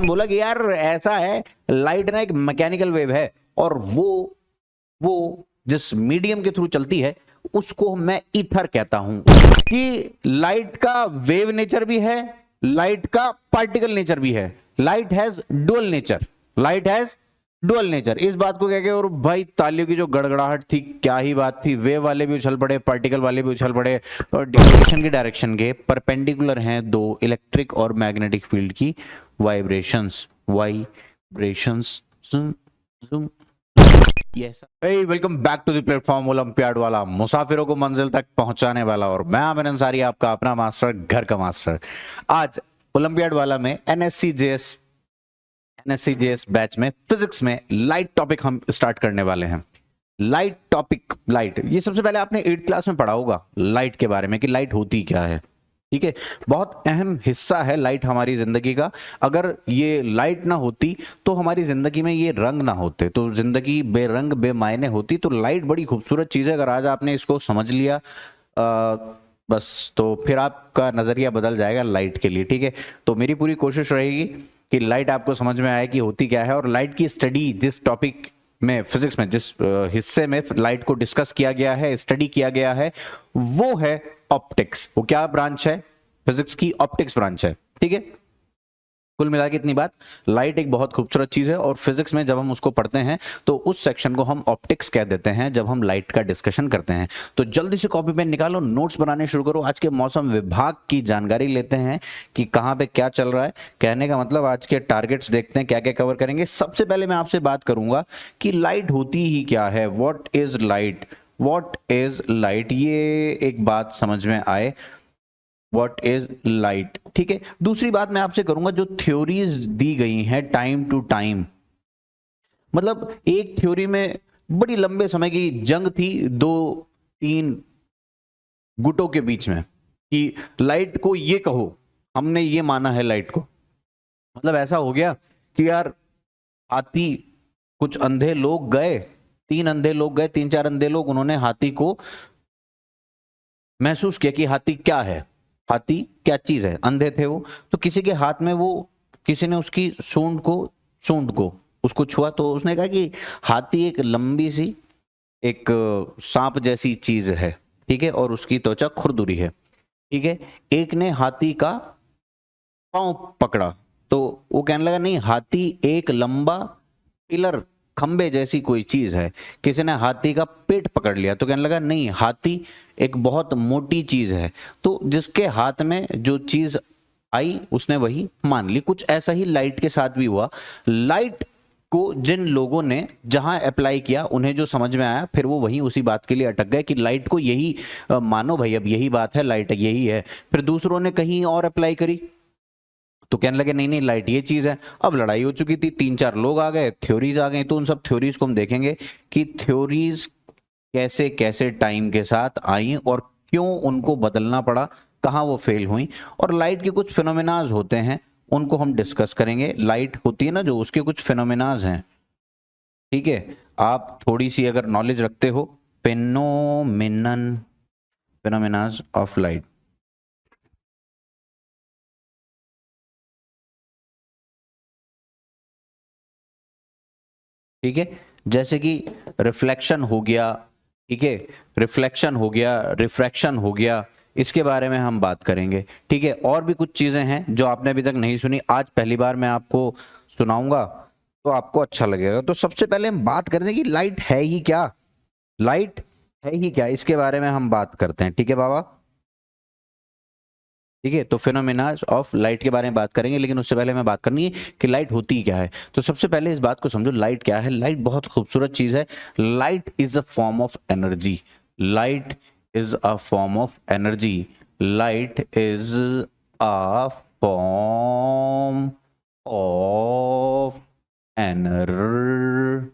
उन्होंने बोला कि यार ऐसा है, लाइट ना एक मैकेनिकल वेव है और वो जिस मीडियम के थ्रू चलती है उसको मैं ईथर कहता हूं। कि लाइट का वेव नेचर भी है, लाइट का पार्टिकल नेचर भी है। Light has dual nature, light has dual nature. इस बात को कह के और भाई तालियों की जो गड़गड़ाहट थी, क्या ही बात थी। वेव वाले भी उछल पड़े, पार्टिकल वाले भी उछल पड़े। और डिफ्लेक्शन की डायरेक्शन के परपेंडिकुलर हैं दो इलेक्ट्रिक और मैग्नेटिक फील्ड की vibrations. Yes, welcome back to the platform Olympiad वाला, मुसाफिरों को मंजिल तक पहुंचाने वाला। और मैं आमिर अंसारी, आपका अपना मास्टर, घर का मास्टर। आज ओलंपियाड वाला में एनएससीजेएस बैच में फिजिक्स में लाइट टॉपिक हम स्टार्ट करने वाले हैं। लाइट टॉपिक, लाइट, ये सबसे पहले आपने 8th क्लास में पढ़ा होगा लाइट के बारे में कि लाइट होती क्या है। ठीक है, बहुत अहम हिस्सा है लाइट हमारी जिंदगी का। अगर ये लाइट ना होती तो हमारी जिंदगी में ये रंग ना होते, तो जिंदगी बेरंग बेमायने होती। तो लाइट बड़ी खूबसूरत चीज है। अगर आज आपने इसको समझ लिया बस, तो फिर आपका नजरिया बदल जाएगा लाइट के लिए। ठीक है, तो मेरी पूरी कोशिश रहेगी कि लाइट आपको समझ में आए कि होती क्या है। और लाइट की स्टडी, जिस टॉपिक में फिजिक्स में जिस हिस्से में लाइट को डिस्कस किया गया है, स्टडी किया गया है, वो है ऑप्टिक्स। वो क्या ब्रांच है? फिजिक्स की ऑप्टिक्स ब्रांच है। ठीक है, कुल मिला के इतनी बात, लाइट एक बहुत खूबसूरत चीज है और फिजिक्स में जब हम उसको पढ़ते हैं तो उस सेक्शन को हम ऑप्टिक्स कह देते हैं जब हम लाइट का डिस्कशन करते हैं। तो जल्दी से कॉपी पेन निकालो, नोट्स बनाने शुरू करो। आज के मौसम विभाग की जानकारी लेते हैं कि कहां पे क्या चल रहा है। कहने का मतलब आज के टारगेट्स देखते हैं क्या क्या कवर करेंगे। सबसे पहले मैं आपसे बात करूंगा कि लाइट होती ही क्या है। What is light? What is light, ये एक बात समझ में आए। व्हाट इज लाइट, ठीक है। दूसरी बात मैं आपसे करूंगा, जो थ्योरीज दी गई हैं टाइम टू टाइम, मतलब एक थ्योरी में बड़ी लंबे समय की जंग थी 2-3 गुटों के बीच में कि लाइट को ये कहो, हमने ये माना है लाइट को। मतलब ऐसा हो गया कि यार हाथी, कुछ अंधे लोग गए, 3 अंधे लोग गए, 3-4 अंधे लोग, उन्होंने हाथी को महसूस किया कि हाथी क्या है, हाथी क्या चीज है। अंधे थे वो, तो किसी के हाथ में वो, किसी ने उसकी सूंड को उसको छुआ तो उसने कहा कि हाथी एक लंबी सी, एक सांप जैसी चीज है। ठीक है, और उसकी त्वचा खुरदुरी है। ठीक है, एक ने हाथी का पांव पकड़ा तो वो कहने लगा नहीं, हाथी एक लंबा पिलर, खंबे जैसी कोई चीज है। किसी ने हाथी का पेट पकड़ लिया तो कहने लगा नहीं, हाथी एक बहुत मोटी चीज है। तो जिसके हाथ में जो चीज आई उसने वही मान ली। कुछ ऐसा ही लाइट के साथ भी हुआ। लाइट को जिन लोगों ने जहां अप्लाई किया, उन्हें जो समझ में आया, फिर वो वहीं उसी बात के लिए अटक गए कि लाइट को यही मानो भाई, अब यही बात है, लाइट यही है। फिर दूसरों ने कहीं और अप्लाई करी तो कहने लगे नहीं नहीं, लाइट ये चीज है। अब लड़ाई हो चुकी थी, 3-4 लोग आ गए, थ्योरीज आ गई। तो उन सब थ्योरीज को हम देखेंगे कि थ्योरीज कैसे कैसे टाइम के साथ आई और क्यों उनको बदलना पड़ा, कहाँ वो फेल हुई। और लाइट के कुछ फिनोमेनाज होते हैं, उनको हम डिस्कस करेंगे। लाइट होती है ना जो, उसके कुछ फिनोमेनाज हैं। ठीक है, आप थोड़ी सी अगर नॉलेज रखते हो, फिनोमेनाज ऑफ लाइट। ठीक है, जैसे कि रिफ्लेक्शन हो गया, ठीक है, रिफ्लेक्शन हो गया, रिफ्रैक्शन हो गया, इसके बारे में हम बात करेंगे। ठीक है, और भी कुछ चीजें हैं जो आपने अभी तक नहीं सुनी, आज पहली बार मैं आपको सुनाऊंगा तो आपको अच्छा लगेगा। तो सबसे पहले हम बात करते हैं कि लाइट है ही क्या। लाइट है ही क्या, इसके बारे में हम बात करते हैं। ठीक है बाबा, ठीक है। तो फिनोमेनाज ऑफ लाइट के बारे में बात करेंगे, लेकिन उससे पहले हमें बात करनी है कि लाइट होती क्या है। तो सबसे पहले इस बात को समझो, लाइट क्या है। लाइट बहुत खूबसूरत चीज है। Light is a form of energy. Light is a form of energy. Light is a form of energy.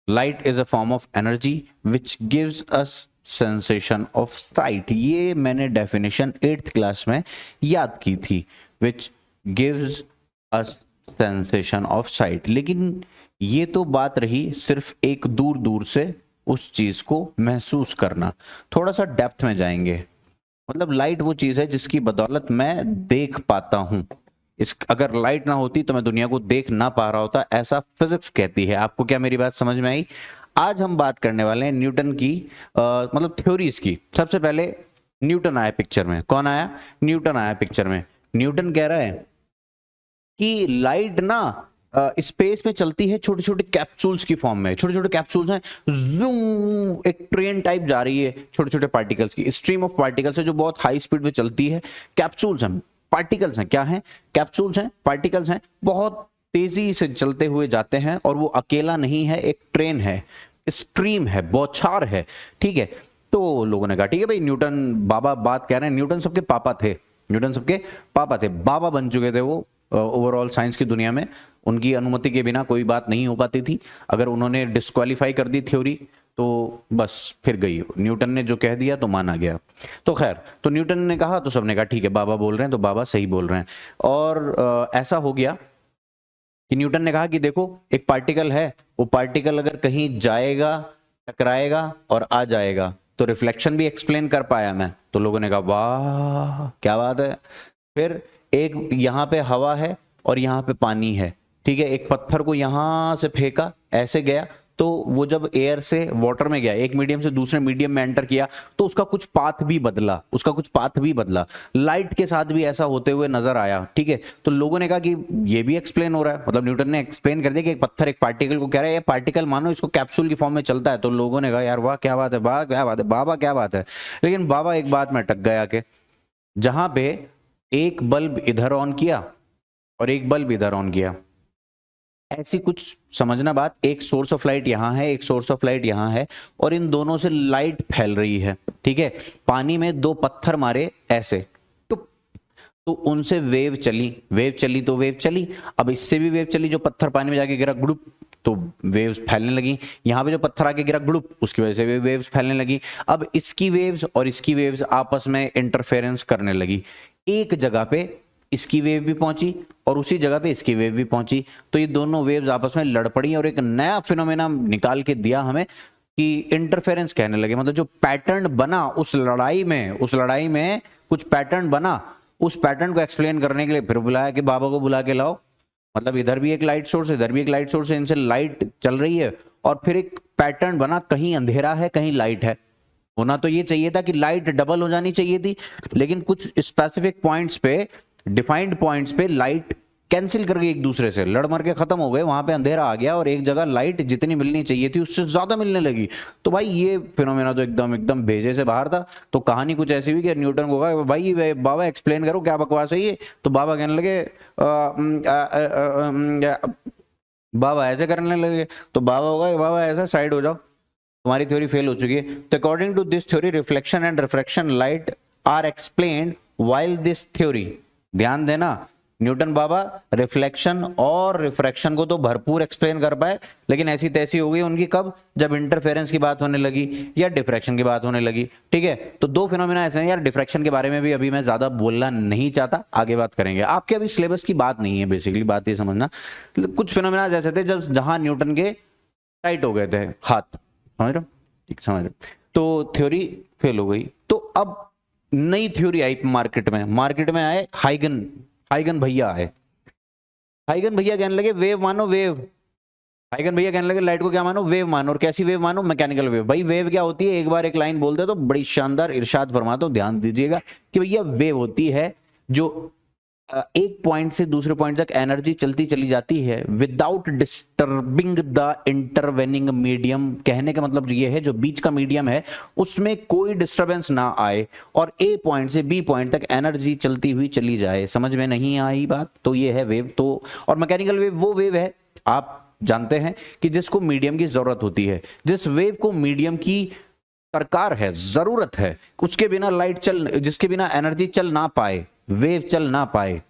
Light is a form of energy which gives us sensation of site. ये मैंने definition 8th class में याद की थी, which gives us sensation of site. लेकिन ये तो बात रही सिर्फ एक दूर दूर से उस चीज को महसूस करना। थोड़ा सा डेप्थ में जाएंगे। मतलब लाइट वो चीज है जिसकी बदौलत मैं देख पाता हूं। इस अगर लाइट ना होती तो मैं दुनिया को देख ना पा रहा होता, ऐसा फिजिक्स कहती है। आपको क्या मेरी बात समझ में आई? आज हम बात करने वाले हैं न्यूटन की मतलब थ्योरीज की। सबसे पहले न्यूटन आया पिक्चर में। कौन आया? न्यूटन आया पिक्चर में। न्यूटन कह रहा है कि लाइट ना स्पेस में चलती है छोटे छोटे कैप्सूल्स की फॉर्म में। छोटे छोटे कैप्सूल्स हैं, जूम, एक ट्रेन टाइप जा रही है छोटे छोटे पार्टिकल्स की, स्ट्रीम ऑफ पार्टिकल्स है जो बहुत हाई स्पीड में चलती है। कैप्सूल्स हैं, पार्टिकल्स हैं। क्या हैं? कैप्सूल्स हैं, पार्टिकल्स हैं, बहुत तेजी से चलते हुए जाते हैं। और वो अकेला नहीं है, एक ट्रेन है, स्ट्रीम है, बौछार है। ठीक है, तो लोगों ने कहा ठीक है भाई, न्यूटन बाबा बात कह रहे हैं। न्यूटन सबके पापा थे, न्यूटन सबके पापा थे, बाबा बन चुके थे वो ओवरऑल साइंस की दुनिया में। उनकी अनुमति के बिना कोई बात नहीं हो पाती थी। अगर उन्होंने डिस्क्वालीफाई कर दी थ्योरी तो बस फिर गई। न्यूटन ने जो कह दिया तो माना गया। तो खैर, तो न्यूटन ने कहा तो सबने कहा ठीक है, बाबा बोल रहे हैं तो बाबा सही बोल रहे हैं। और ऐसा हो गया कि न्यूटन ने कहा कि देखो, एक पार्टिकल है, वो पार्टिकल अगर कहीं जाएगा, टकराएगा और आ जाएगा तो रिफ्लेक्शन भी एक्सप्लेन कर पाया मैं। तो लोगों ने कहा वाह क्या बात है। फिर एक यहाँ पे हवा है और यहाँ पे पानी है, ठीक है। एक पत्थर को यहाँ से फेंका, ऐसे गया, तो वो जब एयर से वाटर में गया, एक मीडियम से दूसरे मीडियम में एंटर किया, तो उसका कुछ पाथ भी बदला, उसका कुछ पाथ भी बदला। लाइट के साथ भी ऐसा होते हुए नजर आया, ठीक है। तो लोगों ने कहा कि ये भी एक्सप्लेन हो रहा है, मतलब न्यूटन ने एक्सप्लेन कर दिया कि एक पत्थर एक पार्टिकल को कह रहा है ये पार्टिकल मानो इसको कैप्सूल की फॉर्म में चलता है। तो लोगों ने कहा यार वाह क्या बात है, वाह क्या बात है, बाबा क्या बात है। लेकिन बाबा एक बात में अटक गया कि जहां पे एक बल्ब इधर ऑन किया और एक बल्ब इधर ऑन किया, ऐसी कुछ समझना बात। एक सोर्स ऑफ लाइट यहां है, एक सोर्स ऑफ लाइट यहां है, और इन दोनों से लाइट फैल रही है, ठीक है। पानी में दो पत्थर मारे ऐसे, तो उनसे वेव चली, वेव चली तो वेव चली। अब इससे भी वेव चली, जो पत्थर पानी में जाके गिरा गुड़ुप, तो वेव्स फैलने लगी। यहां पे जो पत्थर आके गिरा गुड़ुप, उसकी वजह से भी वेव्स फैलने लगी। अब इसकी वेव्स और इसकी वेव्स आपस में इंटरफेरेंस करने लगी। एक जगह पे इसकी वेव भी पहुंची और उसी जगह पे इसकी वेव भी पहुंची, तो ये दोनों वेव्स आपस में लड़ पड़ी और एक नया फिनोमेना निकाल के दिया हमें कि इंटरफेरेंस कहने लगे। मतलब जो पैटर्न बना उस लड़ाई में कुछ पैटर्न बना, उस पैटर्न को एक्सप्लेन करने के लिए फिर बुलाया कि बाबा को बुला के लाओ। मतलब इधर भी एक लाइट सोर्स है, इधर भी एक लाइट सोर्स है, इनसे लाइट चल रही है और फिर एक पैटर्न बना, कहीं अंधेरा है कहीं लाइट है। होना तो ये चाहिए था कि लाइट डबल हो जानी चाहिए थी, लेकिन कुछ स्पेसिफिक पॉइंट्स पे, डिफाइंड पॉइंट्स पे लाइट कैंसिल कर गई, एक दूसरे से लड़ मर के खत्म हो गए। वहां पे अंधेरा आ गया और एक जगह लाइट जितनी मिलनी चाहिए थी उससे ज्यादा मिलने लगी। तो भाई ये फिनोमेना तो एकदम भेजे से बाहर था। तो कहानी कुछ ऐसी हुई कि न्यूटन को कहा भाई बाबा एक्सप्लेन करो क्या बकवास है ये। तो बाबा कहने लगे बाबा ऐसे करने लगे। तो बाबा होगा बाबा ऐसा साइड हो जाओ, तुम्हारी थ्योरी फेल हो चुकी है। तो according to this theory reflection and refraction light are explained while this theory. ध्यान देना, न्यूटन बाबा रिफ्लेक्शन और रिफ्रैक्शन को तो भरपूर एक्सप्लेन कर पाए, लेकिन ऐसी तैसी हो गई उनकी कब, जब इंटरफेरेंस की बात होने लगी या डिफ्रैक्शन की बात होने लगी, ठीक है। तो दो फिनोमेना ऐसे हैं यार। डिफ्रैक्शन के बारे में भी अभी मैं ज्यादा बोलना नहीं चाहता, आगे बात करेंगे। आपके अभी सिलेबस की बात नहीं है, बेसिकली बात ये समझना। कुछ फिनोमेना ऐसे थे जब जहां न्यूटन के टाइट हो गए थे हाथ, समझ रहे हो, ठीक समझ रहे, तो थ्योरी फेल हो गई। तो अब नई थ्योरी आई मार्केट में आए हाइगन भैया आए। हाइगन भैया कहने लगे वेव मानो वेव। हाइगन भैया कहने लगे लाइट को क्या मानो, वेव मानो। और कैसी वेव मानो, मैकेनिकल वेव। भाई वेव क्या होती है, एक बार एक लाइन बोलते तो बड़ी शानदार इरशाद फरमाते हो, ध्यान दीजिएगा कि भैया वेव होती है जो एक पॉइंट से दूसरे पॉइंट तक एनर्जी चलती चली जाती है without disturbing the intervening medium. कहने का मतलब ये है जो बीच का मीडियम है उसमें कोई डिस्टरबेंस ना आए और ए पॉइंट से बी पॉइंट तक एनर्जी चलती हुई चली जाए। समझ में नहीं आई बात? तो ये है वेव। तो और मैकेनिकल वेव वो वेव है, आप जानते हैं, कि जिसको मीडियम की जरूरत होती है। जिस वेव को मीडियम की दरकार है, जरूरत है, उसके बिना लाइट चल, जिसके बिना एनर्जी चल ना पाए, वेव चल ना पाए।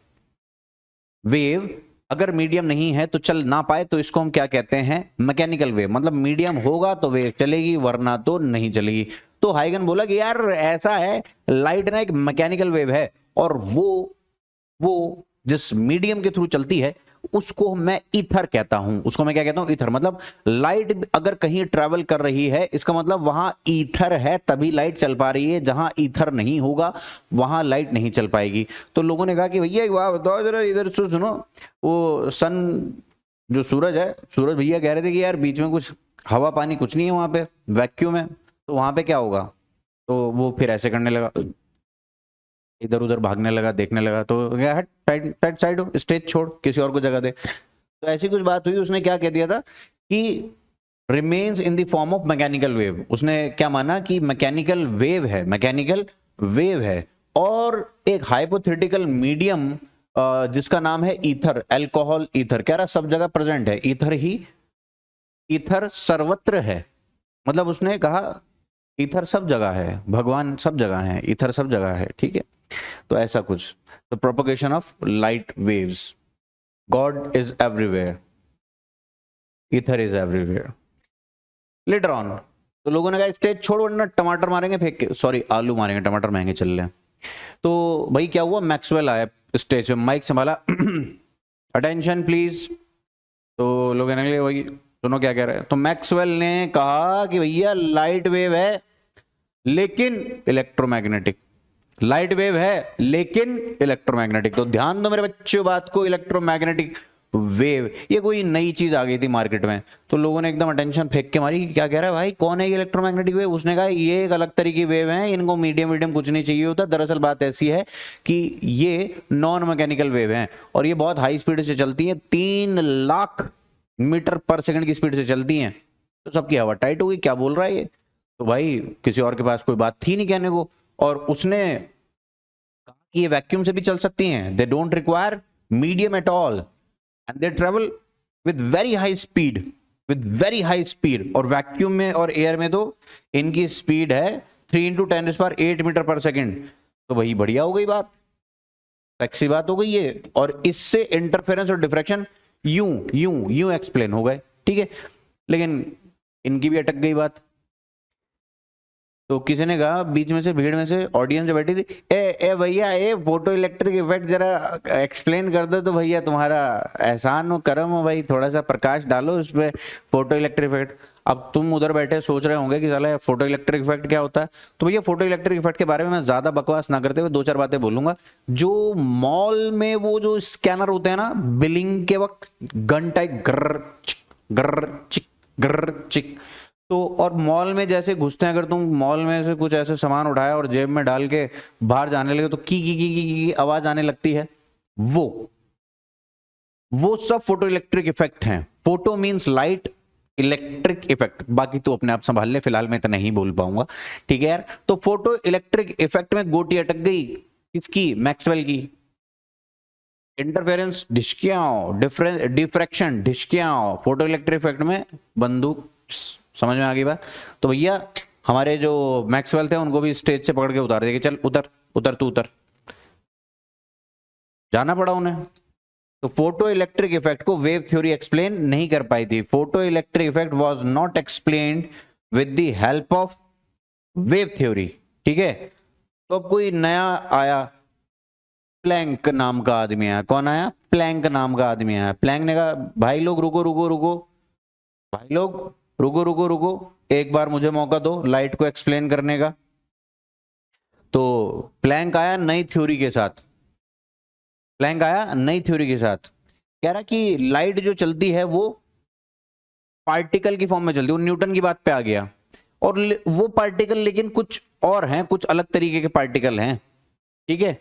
वेव अगर मीडियम नहीं है तो चल ना पाए, तो इसको हम क्या कहते हैं, मैकेनिकल वेव। मतलब मीडियम होगा तो वेव चलेगी वरना तो नहीं चलेगी। तो हाइगन बोला कि यार ऐसा है, लाइट ना एक मैकेनिकल वेव है और वो जिस मीडियम के थ्रू चलती है उसको मैं ईथर कहता हूं। उसको मैं क्या कहता हूं? ईथर। मतलब लाइट अगर कहीं ट्रेवल कर रही है, इसका मतलब वहां ईथर है, तभी लाइट चल पा रही है। जहां ईथर नहीं होगा वहां लाइट नहीं चल पाएगी। तो लोगों ने कहा कि भैया एक बात बताओ जरा, इधर से सुनो, वो सन जो सूरज है, सूरज भैया कह रहे थे कि यार बीच में कुछ हवा पानी कुछ नहीं है वहां पे, वैक्यूम है, तो वहां पे क्या होगा? तो वो फिर ऐसे करने लगा, इधर उधर भागने लगा, देखने लगा, तो क्या, हट साइड साइड हो, स्टेज छोड़, किसी और को जगह दे। तो ऐसी कुछ बात हुई। उसने क्या कह दिया था कि remains in the form of mechanical wave. उसने क्या माना कि मैकेनिकल वेव है, मैकेनिकल वेव है, और एक हाइपोथेटिकल मीडियम जिसका नाम है ईथर, अल्कोहल ईथर, कह रहा सब जगह प्रेजेंट है, ईथर ही, ईथर सर्वत्र है। मतलब उसने कहा ईथर सब जगह है, भगवान सब जगह है, ईथर सब जगह है, ठीक है। तो ऐसा कुछ, the propagation of light waves, God is everywhere, ether is everywhere. Later on तो लोगों ने कहा स्टेज छोड़ वरना टमाटर मारेंगे फेंक के, सॉरी आलू मारेंगे, टमाटर महंगे चल रहे हैं। तो भाई क्या हुआ, मैक्सवेल आया स्टेज पे, माइक संभाला, अटेंशन प्लीज। तो लोग कहने लगे भाई सुनो क्या कह रहे हैं। तो मैक्सवेल ने कहा कि भैया लाइट वेव है लेकिन इलेक्ट्रोमैग्नेटिक, लाइट वेव है लेकिन इलेक्ट्रोमैग्नेटिक। तो ध्यान दो मेरे बच्चों बात को, इलेक्ट्रोमैग्नेटिक वेव, ये कोई नई चीज आ गई थी मार्केट में। तो लोगों ने एकदम अटेंशन फेंक के मारी कि क्या कह रहा है भाई, कौन है ये इलेक्ट्रोमैग्नेटिक वेव? उसने कहा ये एक अलग तरह की वेव है, इनको मीडियम मीडियम कुछ नहीं चाहिए होता। दरअसल बात ऐसी है कि ये नॉन मैकेनिकल वेव है और ये बहुत हाई स्पीड से चलती है, 3,00,000 मीटर पर सेकंड की स्पीड से चलती हैं। तो सबकी हवा टाइट होगी, क्या बोल रहा है ये? तो भाई किसी और के पास कोई बात थी नहीं कहने को, और उसने कहा कि ये वैक्यूम से भी चल सकती हैं, they don't require medium at all and they travel with very high speed, with very high speed. और वैक्यूम में और एयर में तो इनकी स्पीड है 3 × 10⁸ मीटर पर सेकंड। तो वही बढ़िया हो गई बात, टैक्सी बात हो गई ये, और इससे इंटरफेरेंस और डिफ्रैक्शन यूं यूं यूं एक्सप्लेन हो गए, ठीक है। लेकिन इनकी भी अटक गई बात। तो किसी ने कहा बीच में से, भीड़ में से, ऑडियंस जो बैठी थी, ए भैया ए फोटो इलेक्ट्रिक इफेक्ट जरा एक्सप्लेन कर दो तो भैया, तुम्हारा एहसान हो, करम हो भाई, थोड़ा सा प्रकाश डालो उस पर, फोटो इलेक्ट्रिक इफेक्ट। अब तुम उधर बैठे सोच रहे होंगे कि साला फोटो इलेक्ट्रिक इफेक्ट क्या होता है। तो भैया फोटो इलेक्ट्रिक इफेक्ट के बारे में मैं ज्यादा बकवास ना करते हुए 2-4 बातें बोलूंगा। जो मॉल में वो जो स्कैनर होते हैं ना, बिलिंग के वक्त गन टाइप गर्र चिक गर्र चिक, तो और मॉल में जैसे घुसते हैं, अगर तुम मॉल में से कुछ ऐसे सामान उठाया और जेब में डाल के बाहर जाने लगे तो की आवाज आने लगती है, वो सब फोटो इलेक्ट्रिक इफेक्ट हैं। Photo means light, electric effect बाकी तो अपने आप संभाल ले, फिलहाल मैं तो नहीं बोल पाऊंगा, ठीक है यार। तो फोटो इलेक्ट्रिक इफेक्ट में गोटी अटक गई, किसकी? मैक्सवेल की। इंटरफेरेंस ढिशकियाओ, डिफ्रैक्शन ढिशकियाओ, फोटो इलेक्ट्रिक इफेक्ट में बंदूक। समझ में आ गई बात? तो भैया हमारे जो मैक्सवेल थे उनको भी स्टेज से पकड़ के उतार दिया कि चल उतर उतर, तू उतर, जाना पड़ा उन्हें। तो फोटो इलेक्ट्रिक इफेक्ट को वेव थ्योरी एक्सप्लेन नहीं कर पाई थी। Photo electric effect was not explained with the help of wave theory, ठीक है। तो अब कोई नया आया, प्लैंक नाम का आदमी आया। कौन आया? प्लैंक नाम का आदमी आया। प्लैंक ने कहा भाई लोग रुको रुको रुको, भाई लोग रुको रुको रुको, एक बार मुझे मौका दो लाइट को एक्सप्लेन करने का। तो प्लैंक आया नई थ्योरी के साथ, प्लैंक आया नई थ्योरी के साथ, कह रहा कि लाइट जो चलती है वो पार्टिकल की फॉर्म में चलती है। वो न्यूटन की बात पे आ गया, और वो पार्टिकल लेकिन कुछ और हैं, कुछ अलग तरीके के पार्टिकल हैं, ठीक है।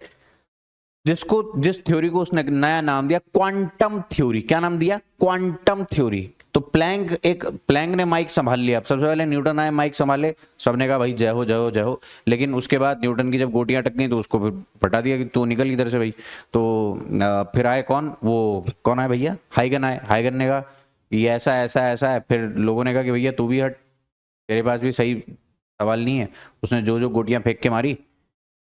जिस थ्योरी को उसने नया नाम दिया क्वांटम थ्योरी। क्या नाम दिया? Quantum theory. तो प्लैंक ने माइक संभाल लिया। अब सबसे पहले न्यूटन आए, माइक संभाले, सबने कहा भाई जय हो जय हो जय हो। लेकिन उसके बाद न्यूटन की जब गोटियां अटक गई तो उसको फिर पटा दिया कि तू निकल इधर से भाई। तो फिर आए कौन? वो कौन आए भैया? हाइगन आए। हाइगन ने कहा ये ऐसा ऐसा ऐसा है। फिर लोगों ने कहा कि भैया तू भी हट, तेरे पास भी सही सवाल नहीं है। उसने जो जो गोटियां फेंक के मारी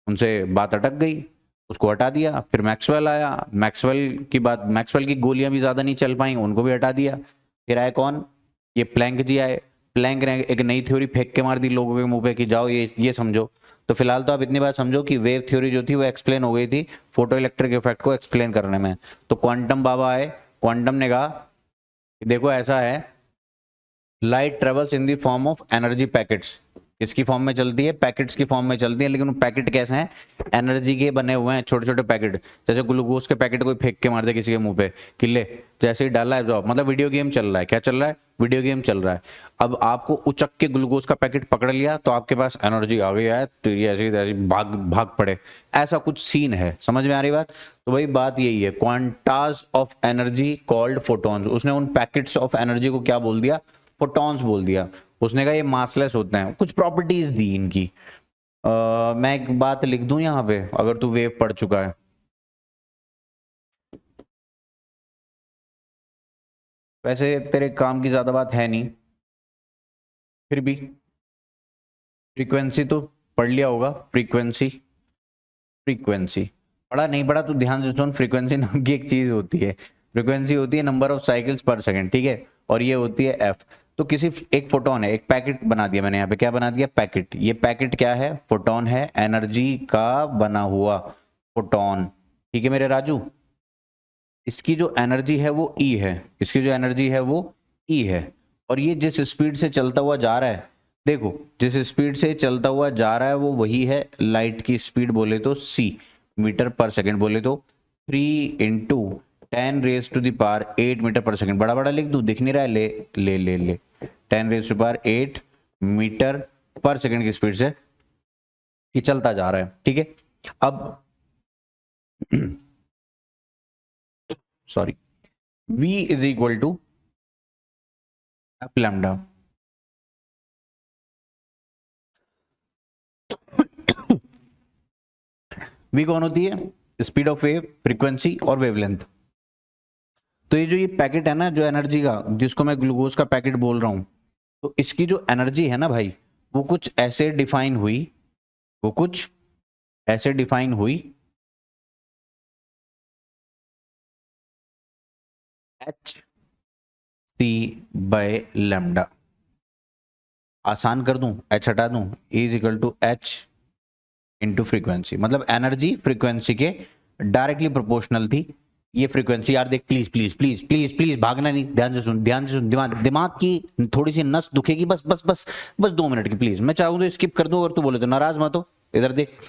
उनसे बात अटक गई, उसको हटा दिया। फिर मैक्सवेल आया, मैक्सवेल की गोलियां भी ज्यादा नहीं चल पाई, उनको भी हटा दिया। फिर आए कौन? ये प्लैंक जी आए। प्लैंक ने एक नई थ्योरी फेंक के मार दी लोगों के मुंह पे कि जाओ ये समझो। तो फिलहाल तो आप इतनी बात समझो कि वेव थ्योरी जो थी वो एक्सप्लेन हो गई थी फोटो इलेक्ट्रिक इफेक्ट को एक्सप्लेन करने में। तो क्वांटम बाबा आए, क्वांटम ने कहा कि देखो ऐसा है, light travels in the form of energy packets. किसकी फॉर्म में चलती है? पैकेट्स की फॉर्म में चलती है, लेकिन वो पैकेट कैसे हैं? एनर्जी के बने हुए हैं, छोटे छोटे पैकेट। जैसे ग्लूकोज के पैकेट कोई फेंक के मार दे किसी के मुंह पे, किले जैसे ही डाला एब्जॉर्ब, मतलब वीडियो गेम चल रहा है। क्या चल रहा है? वीडियो गेम चल रहा है। अब आपको उचक के ग्लूकोज का पैकेट पकड़ लिया तो आपके पास एनर्जी आ गई है, तो ये ऐसी भाग भाग पड़े, ऐसा कुछ सीन है। समझ में आ रही बात? तो वही बात यही है, क्वांटाज ऑफ एनर्जी कॉल्ड फोटॉन्स। उसने उन पैकेट्स ऑफ एनर्जी को क्या बोल दिया? फोटॉन्स बोल दिया। उसने कहा ये मासलेस होते हैं, कुछ प्रॉपर्टीज दी इनकी। मैं एक बात लिख दूं यहां पे, अगर तू वेव पढ़ चुका है। वैसे तेरे काम की ज्यादा बात है नहीं, फिर भी फ्रीक्वेंसी तो पढ़ लिया होगा। फ्रीक्वेंसी, फ्रीक्वेंसी पढ़ा नहीं पढ़ा तू ध्यान से सुन। फ्रीक्वेंसी नाम की एक चीज होती है। फ्रीक्वेंसी होती है नंबर ऑफ साइकिल्स पर सेकंड, ठीक है, और ये होती है एफ। तो किसी एक फोटोन है, एक पैकेट बना दिया मैंने यहाँ पे, क्या बना दिया? पैकेट। ये पैकेट क्या है? फोटोन है, एनर्जी का बना हुआ फोटोन, ठीक है मेरे राजू। इसकी जो एनर्जी है वो ई है, इसकी जो एनर्जी है वो ई है। और ये जिस स्पीड से चलता हुआ जा रहा है, देखो जिस स्पीड से चलता हुआ जा रहा है वो वही है लाइट की स्पीड, बोले तो सी, मीटर पर सेकंड बोले तो 3 into 10 raise to the power 8 metre per second. बड़ा बड़ा लिख दूं, दिख नहीं रहा है? ले ले ले ले 10 raise to power 8 metre per second की स्पीड से ये चलता जा रहा है, ठीक है। अब sorry, v is equal to f lambda. v कौन होती है? स्पीड ऑफ वेव, फ्रीक्वेंसी और वेवलेंथ। तो ये जो ये पैकेट है ना, जो एनर्जी का, जिसको मैं ग्लूकोज का पैकेट बोल रहा हूं, तो इसकी जो एनर्जी है ना भाई, वो कुछ ऐसे डिफाइन हुई, वो कुछ ऐसे डिफाइन हुई, एच सी बाय लैम्डा। आसान कर दूं, एच हटा दूं, is equal to H into frequency. मतलब एनर्जी फ्रीक्वेंसी के डायरेक्टली प्रोपोर्शनल थी। ये फ्रीक्वेंसी, यार देख please please please please please भागना नहीं, ध्यान से सुन, ध्यान से सुन। दिमाग की थोड़ी सी नस दुखेगी, बस बस बस बस 2 मिनट की प्लीज। मैं चाहूँ तो स्किप कर दूं, अगर तू बोले तो नाराज मत हो। इधर देख,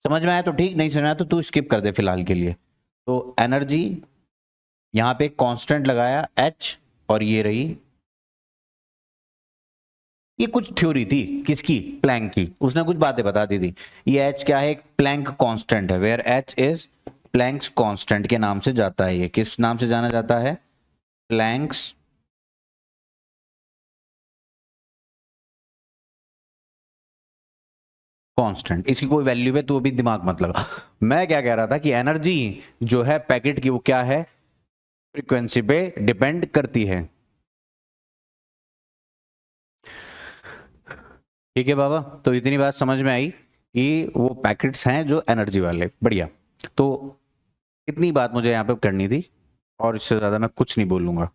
समझ में आया तो ठीक, नहीं समझ में आया तो तू स्किप कर दे फिलहाल के लिए। तो एनर्जी यहां पे कांस्टेंट लगाया एच, और ये रही, ये कुछ थ्योरी थी किसकी? प्लैंक की। उसने कुछ बातें बता दी थी। ये एच क्या है? एक प्लैंक कांस्टेंट है, where H is Planck's constant के नाम से जाता है। ये किस नाम से जाना जाता है? Planck's constant. इसकी कोई वैल्यू है तो अभी दिमाग मत लगा। मैं क्या कह रहा था कि एनर्जी जो है पैकेट की, वो क्या है? फ्रीक्वेंसी पे डिपेंड करती है, ठीक है बाबा। तो इतनी बात समझ में आई कि वो पैकेट्स हैं जो एनर्जी वाले। बढ़िया। तो इतनी बात मुझे यहाँ पे करनी थी, और इससे ज्यादा मैं कुछ नहीं बोलूंगा।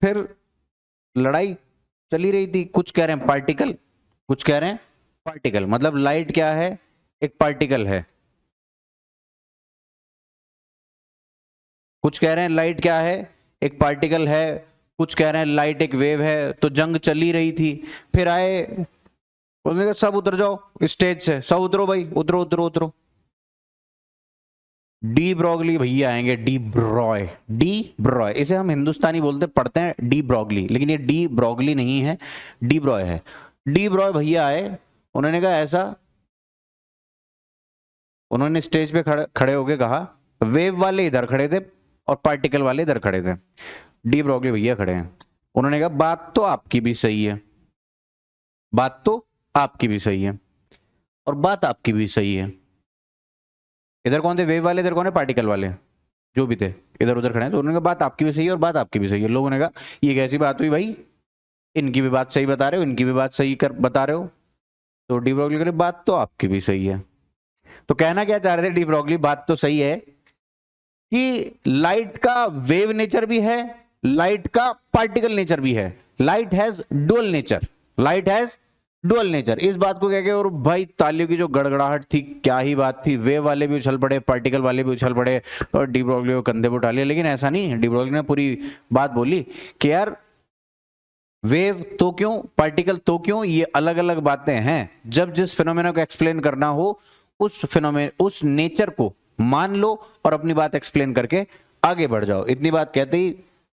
फिर लड़ाई चली रही थी। कुछ कह रहे हैं पार्टिकल, कुछ कह रहे हैं पार्टिकल। मतलब लाइट क्या है? एक पार्टिकल है। कुछ कह रहे हैं लाइट क्या है? एक पार्टिकल है। कुछ कह रहे हैं लाइट एक वेव है। तो जंग चली रही थी, फिर आए, उन्होंने कहा सब उतर जाओ स्टेज से, सब उतरो भाई, उतरो उतरो उतरो। डी ब्रॉगली भैया आएंगे, डी ब्रॉय, डी ब्रॉय, इसे हम हिंदुस्तानी बोलते पढ़ते हैं डी ब्रॉगली, लेकिन ये डी ब्रॉगली नहीं है, डी ब्रॉय है। डी ब्रॉय भैया आए, उन्होंने कहा ऐसा, उन्होंने स्टेज पे खड़े होके कहा, वेव वाले इधर खड़े थे और पार्टिकल वाले इधर खड़े थे। डी ब्रॉगली भैया खड़े हैं, उन्होंने कहा बात तो आपकी भी सही है, बात तो आपकी भी सही है, और बात आपकी भी सही है। इधर कौन थे? वेव वाले। इधर कौन है? पार्टिकल वाले, जो भी थे इधर उधर खड़े हैं। तो उन्होंने कहा बात आपकी भी सही है और बात आपकी भी सही है। लोगों ने कहा ये कैसी बात हुई भाई, इनकी भी बात सही बता रहे हो, इनकी भी बात सही कर बता रहे हो। तो डी ब्रॉगली कह रहे बात तो आपकी भी सही है। तो कहना क्या चाह रहे थे डी ब्रॉगली? बात तो सही है कि लाइट का वेव नेचर भी है, लाइट का पार्टिकल नेचर भी है। Light has dual nature, light has dual nature, इस बात को कह के और भाई तालियों की जो गड़गड़ाहट थी, क्या ही बात थी, वेव वाले भी उछल पड़े, पार्टिकल वाले भी उछल पड़े और डी ब्रोगली को कंधे पर उठा लिया। लेकिन ऐसा नहीं, डी ब्रोगली ने पूरी बात बोली कि यार वेव तो क्यों, पार्टिकल तो क्यों, ये अलग अलग बातें हैं। जब जिस फिनोमेना को एक्सप्लेन करना हो उस नेचर को मान लो और अपनी बात एक्सप्लेन करके आगे बढ़ जाओ। इतनी बात कहते ही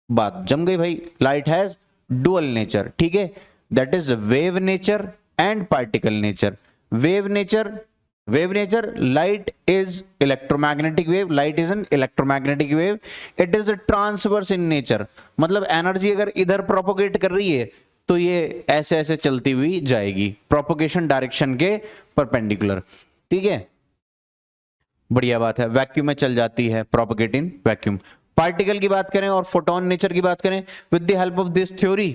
बात जम गई भाई। लाइट हैज डुअल नेचर, ठीक है, that is wave nature and particle nature. Wave nature, light is electromagnetic wave, light is an electromagnetic wave, it is transverse in nature, मतलब एनर्जी अगर इधर प्रोपोगेट कर रही है तो ये ऐसे ऐसे चलती हुई जाएगी, प्रोपोगेशन डायरेक्शन के परपेंडिकुलर, ठीक है, बढ़िया बात है। वैक्यूम में चल जाती है, प्रोपोगेट इन वैक्यूम। पार्टिकल की बात करें और फोटोन नेचर की बात करें, with the help of this theory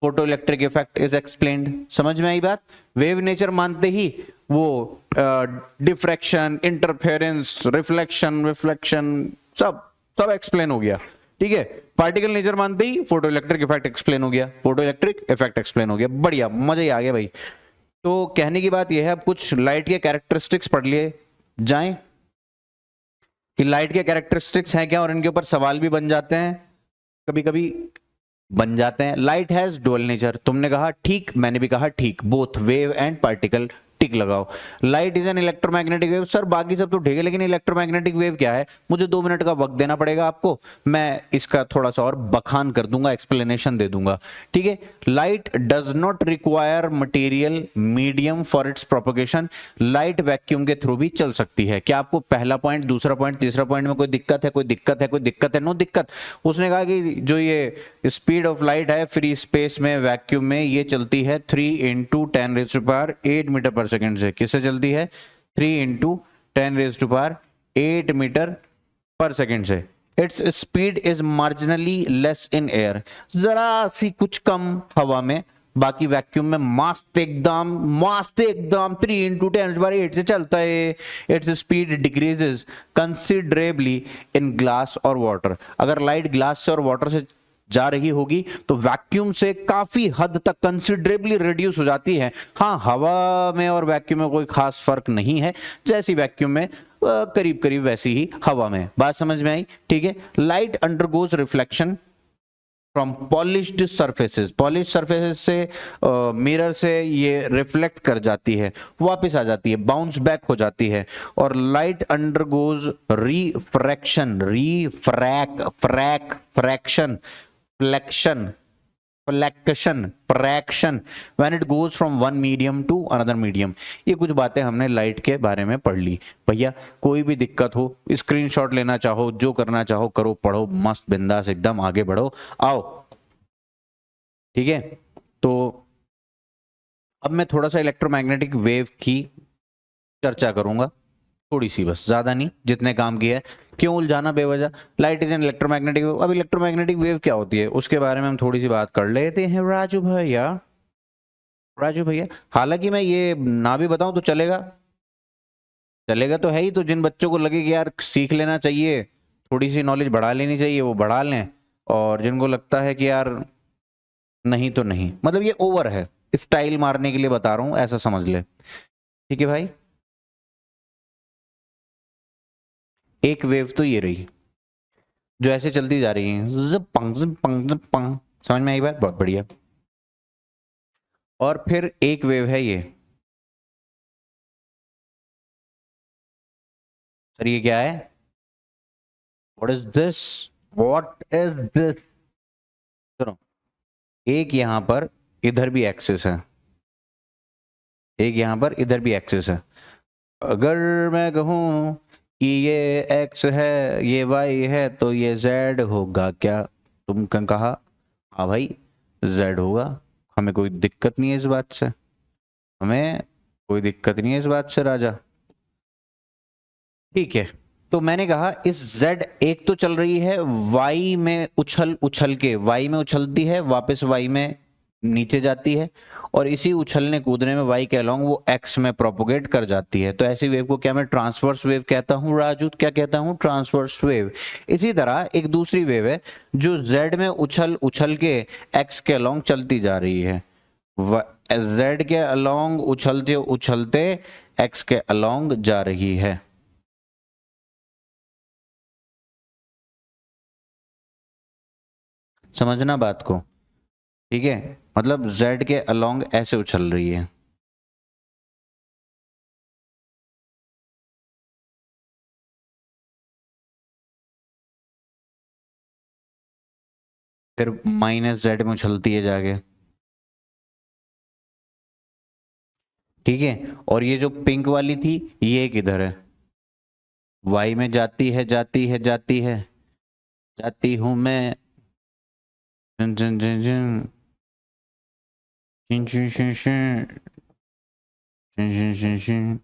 photo electric effect is explained. समझ में आई बात? वेव नेचर मानते ही वो डिफ्रैक्शन, इंटरफेरेंस, रिफ्लेक्शन सब एक्सप्लेन हो गया, ठीक है। पार्टिकल नेचर मानते ही फोटो इलेक्ट्रिक इफेक्ट एक्सप्लेन हो गया, फोटो इलेक्ट्रिक इफेक्ट एक्सप्लेन हो गया, बढ़िया, मजा ही आ गया भाई। तो कहने की बात यह है, अब कुछ लाइट के कैरेक्टरिस्टिक्स पढ़ लिए जाएं कि लाइट के कैरेक्टरिस्टिक्स हैं क्या, और इनके ऊपर सवाल भी बन जाते हैं, कभी कभी बन जाते हैं। लाइट हैज डुअल नेचर, तुमने कहा ठीक, मैंने भी कहा ठीक, बोथ वेव एंड पार्टिकल, टिक लगाओ। Light is an electromagnetic wave, sir बाकी सब तो ठीक है, लेकिन इलेक्ट्रोमैग्नेटिक वेव क्या है? मुझे 2 मिनट का वक्त देना पड़ेगा आपको, मैं इसका थोड़ा सा और बखान कर दूंगा, एक्सप्लेनेशन दे दूंगा, ठीक है। Light does not require material medium for its propagation, light vacuum के थ्रू भी चल सकती है। क्या आपको पहला पॉइंट, दूसरा पॉइंट, तीसरा पॉइंट में कोई दिक्कत है? कोई दिक्कत है? कोई दिक्कत है? नो दिक्कत। उसने कहा कि जो ये स्पीड ऑफ लाइट है फ्री स्पेस में, वैक्यूम में, ये चलती है 3 × 10⁸ मीटर पर सेकंड से। किससे चलती है? 3 × 10⁸ मीटर पर सेकंड से। Its speed is marginally less in air, जरा सी कुछ कम हवा में, बाकी वैक्यूम में मस्त एकदम 3 × 10⁸ से चलता है। Its speed decreases considerably in glass और वाटर। अगर लाइट ग्लास से और वाटर से जा रही होगी तो वैक्यूम से काफी हद तक कंसिडरेबली रिड्यूस हो जाती है। हाँ, हवा में और वैक्यूम में कोई खास फर्क नहीं है, जैसी वैक्यूम में करीब करीब वैसी ही हवा में। बात समझ में आई? ठीक है। Light undergoes reflection from polished surfaces, polish surfaces से मिरर से ये रिफ्लेक्ट कर जाती है, वापस आ जाती है, बाउंस बैक हो जाती है। और light undergoes refraction, fraction when it goes from one medium to another medium. ये कुछ बातें हमने लाइट के बारे में पढ़ ली। भैया कोई भी दिक्कत हो, स्क्रीनशॉट लेना चाहो, जो करना चाहो करो, पढ़ो, मस्त बिंदास एकदम आगे बढ़ो, आओ, ठीक है। तो अब मैं थोड़ा सा इलेक्ट्रोमैग्नेटिक वेव की चर्चा करूंगा, थोड़ी सी बस, ज्यादा नहीं, जितने काम किया है। क्यों उलझाना बेवजह? Light is an electromagnetic wave. अब इलेक्ट्रोमैग्नेटिक वेव क्या होती है उसके बारे में हम थोड़ी सी बात कर लेते हैं राजू भैया। हालांकि मैं ये ना भी बताऊं तो चलेगा तो है ही। तो जिन बच्चों को लगे कि यार सीख लेना चाहिए, थोड़ी सी नॉलेज बढ़ा लेनी चाहिए, वो बढ़ा लें, और जिनको लगता है कि यार नहीं तो नहीं, मतलब ये ओवर है, स्टाइल मारने के लिए बता रहा हूं, ऐसा समझ ले, ठीक है भाई। एक वेव तो ये रही जो ऐसे चलती जा रही है, पंग, समझ में आई बात? बहुत बढ़िया। और फिर एक वेव है ये, सर ये क्या है? What is this? सुनो, एक यहां पर इधर भी एक्सिस है, एक यहां पर इधर भी एक्सिस है। अगर मैं कहूं कि ये x है, ये y है, तो ये z होगा क्या? तुम कहा हाँ भाई z होगा, हमें कोई दिक्कत नहीं है इस बात से, हमें कोई दिक्कत नहीं है इस बात से राजा, ठीक है। तो मैंने कहा इस z एक तो चल रही है y में उछल के, y में उछलती है, वापस y में नीचे जाती है, और इसी उछलने कूदने में y के अलोंग वो x में प्रोपोगेट कर जाती है। तो ऐसी वेव को क्या मैं ट्रांसवर्स वेव कहता हूं राजू? क्या कहता हूं? Transverse wave. इसी तरह एक दूसरी वेव है जो z में उछल के x के अलोंग चलती जा रही है, जेड के अलोंग उछलते उछलते एक्स के अलोंग जा रही है। समझना बात को, ठीक है, मतलब जेड के अलोंग ऐसे उछल रही है। फिर माइनस जेड में उछलती है जाके, ठीक है। और ये जो पिंक वाली थी ये किधर है, वाई में जाती है जाती है जाती है, जाती हूं मैं, जिन जिन जिन जिन, जिन जिन जिन जिन, जिन जिन जिन जिन।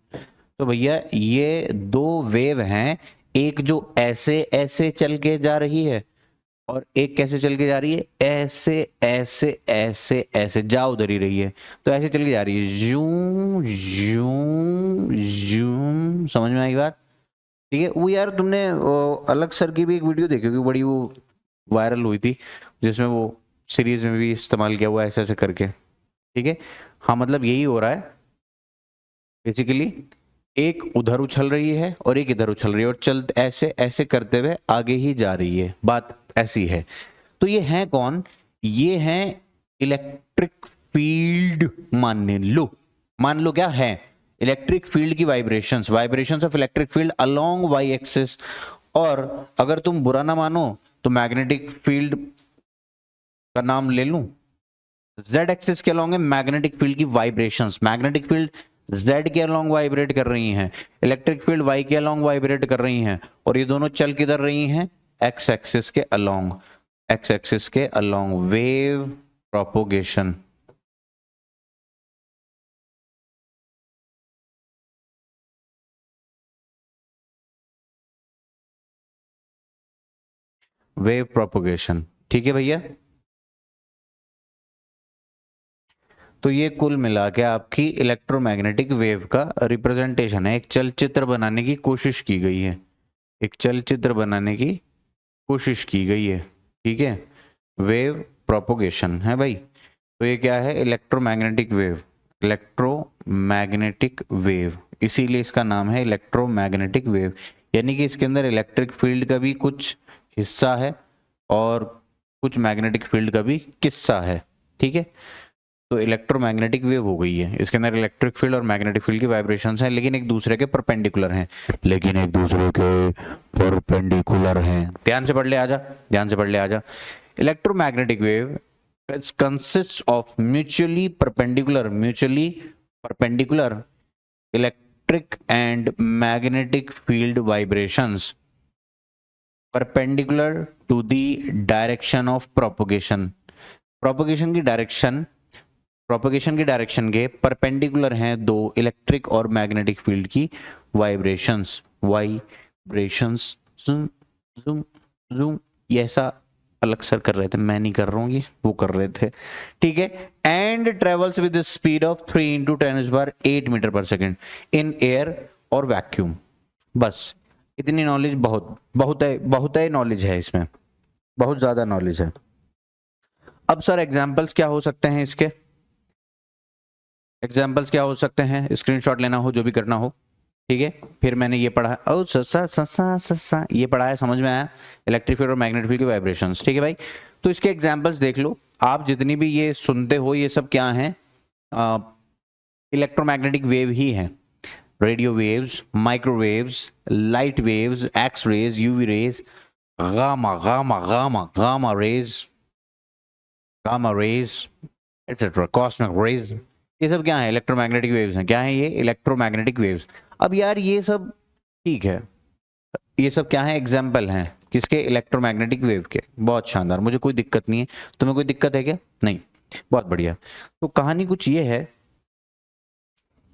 तो भैया ये दो वेव हैं, एक जो ऐसे ऐसे चल के जा रही है और एक कैसे चल के जा रही है, ऐसे ऐसे ऐसे ऐसे जा उधर ही रही है। तो ऐसे चल के जा रही है, जूं जूं जूं, समझ में आई बात, ठीक है। वो यार तुमने अलग सर की भी एक वीडियो देखी होगी, बड़ी वो वायरल हुई थी, जिसमें वो सीरीज में भी इस्तेमाल किया हुआ ऐसे ऐसे करके, ठीक है। हाँ मतलब यही हो रहा है बेसिकली, एक उधर उछल रही है और एक इधर उछल रही है और चल ऐसे ऐसे करते हुए आगे ही जा रही है, बात ऐसी है। तो ये है कौन, ये है इलेक्ट्रिक फील्ड, मान लो क्या है, इलेक्ट्रिक फील्ड की vibrations, vibrations of electric field along Y axis. और अगर तुम बुरा ना मानो तो मैग्नेटिक फील्ड का नाम ले लूं, जेड एक्सिस के अलोंग है मैग्नेटिक फील्ड की वाइब्रेशंस, मैग्नेटिक फील्ड जेड के अलोंग वाइब्रेट कर रही हैं, इलेक्ट्रिक फील्ड वाई के अलोंग वाइब्रेट कर रही हैं, और ये दोनों चल किधर रही हैं, एक्स एक्सिस के अलोंग, एक्स एक्सिस के along, wave propagation. Wave propagation, ठीक है भैया। तो ये कुल मिला के आपकी इलेक्ट्रोमैग्नेटिक वेव का रिप्रेजेंटेशन है, एक चलचित्र बनाने की कोशिश की गई है, एक चलचित्र बनाने की कोशिश की गई है, ठीक है। वेव प्रोपोगेशन है भाई। तो ये क्या है, इलेक्ट्रोमैग्नेटिक वेव, इलेक्ट्रोमैग्नेटिक वेव, इसीलिए इसका नाम है इलेक्ट्रोमैग्नेटिक वेव। यानी कि इसके अंदर इलेक्ट्रिक फील्ड का भी कुछ हिस्सा है और कुछ मैग्नेटिक फील्ड का भी किस्सा है, ठीक है। तो इलेक्ट्रोमैग्नेटिक वेव हो गई है, इसके अंदर इलेक्ट्रिक फील्ड और मैग्नेटिक फील्ड की वाइब्रेशंस हैं, लेकिन एक दूसरे के परपेंडिकुलर हैं, लेकिन एक दूसरे के परपेंडिकुलर हैं। ध्यान से पढ़ ले आजा, ध्यान से पढ़ ले आजा। Electromagnetic wave consists of mutually perpendicular electric and magnetic field vibrations perpendicular to the direction of propagation। Propagation की डायरेक्शन, प्रोपोगेशन की डायरेक्शन के परपेंडिकुलर हैं दो इलेक्ट्रिक और मैग्नेटिक फील्ड की vibrations, vibrations, zoom zoom zoom, ये ऐसा अलग सर कर रहे थे, मैं नहीं कर रहा हूँ, ये वो कर रहे थे, ठीक है। And travels with speed of 3 into 10⁸ metre per second in air और वैक्यूम। बस इतनी नॉलेज बहुत बहुत है नॉलेज है इसमें, बहुत ज्यादा नॉलेज है। अब सर एग्जाम्पल्स क्या हो सकते हैं इसके, एग्जाम्पल्स क्या हो सकते हैं, स्क्रीनशॉट लेना हो जो भी करना हो, ठीक है। फिर मैंने ये पढ़ा, ओ ससा ससा ससा, ये पढ़ा है, समझ में आया, इलेक्ट्रिक फील्ड और मैग्नेटिक फील्ड की वाइब्रेशंस, ठीक है भाई। तो इसके एग्जाम्पल्स देख लो आप, जितनी भी ये सुनते हो ये सब क्या है, इलेक्ट्रोमैग्नेटिक वेव ही है। Radio waves, microwaves, light waves, X rays, UV rays, gamma gamma gamma gamma rays, gamma rays etcetera, cosmic rays, ये सब क्या है, इलेक्ट्रोमैग्नेटिक वेव्स हैं। क्या है ये, इलेक्ट्रोमैग्नेटिक वेव्स। अब यार ये सब ठीक है, ये सब क्या है, एग्जाम्पल हैं किसके, इलेक्ट्रोमैग्नेटिक वेव के। बहुत शानदार, मुझे कोई दिक्कत नहीं है, तुम्हें कोई दिक्कत है क्या, नहीं, बहुत बढ़िया। तो कहानी कुछ ये है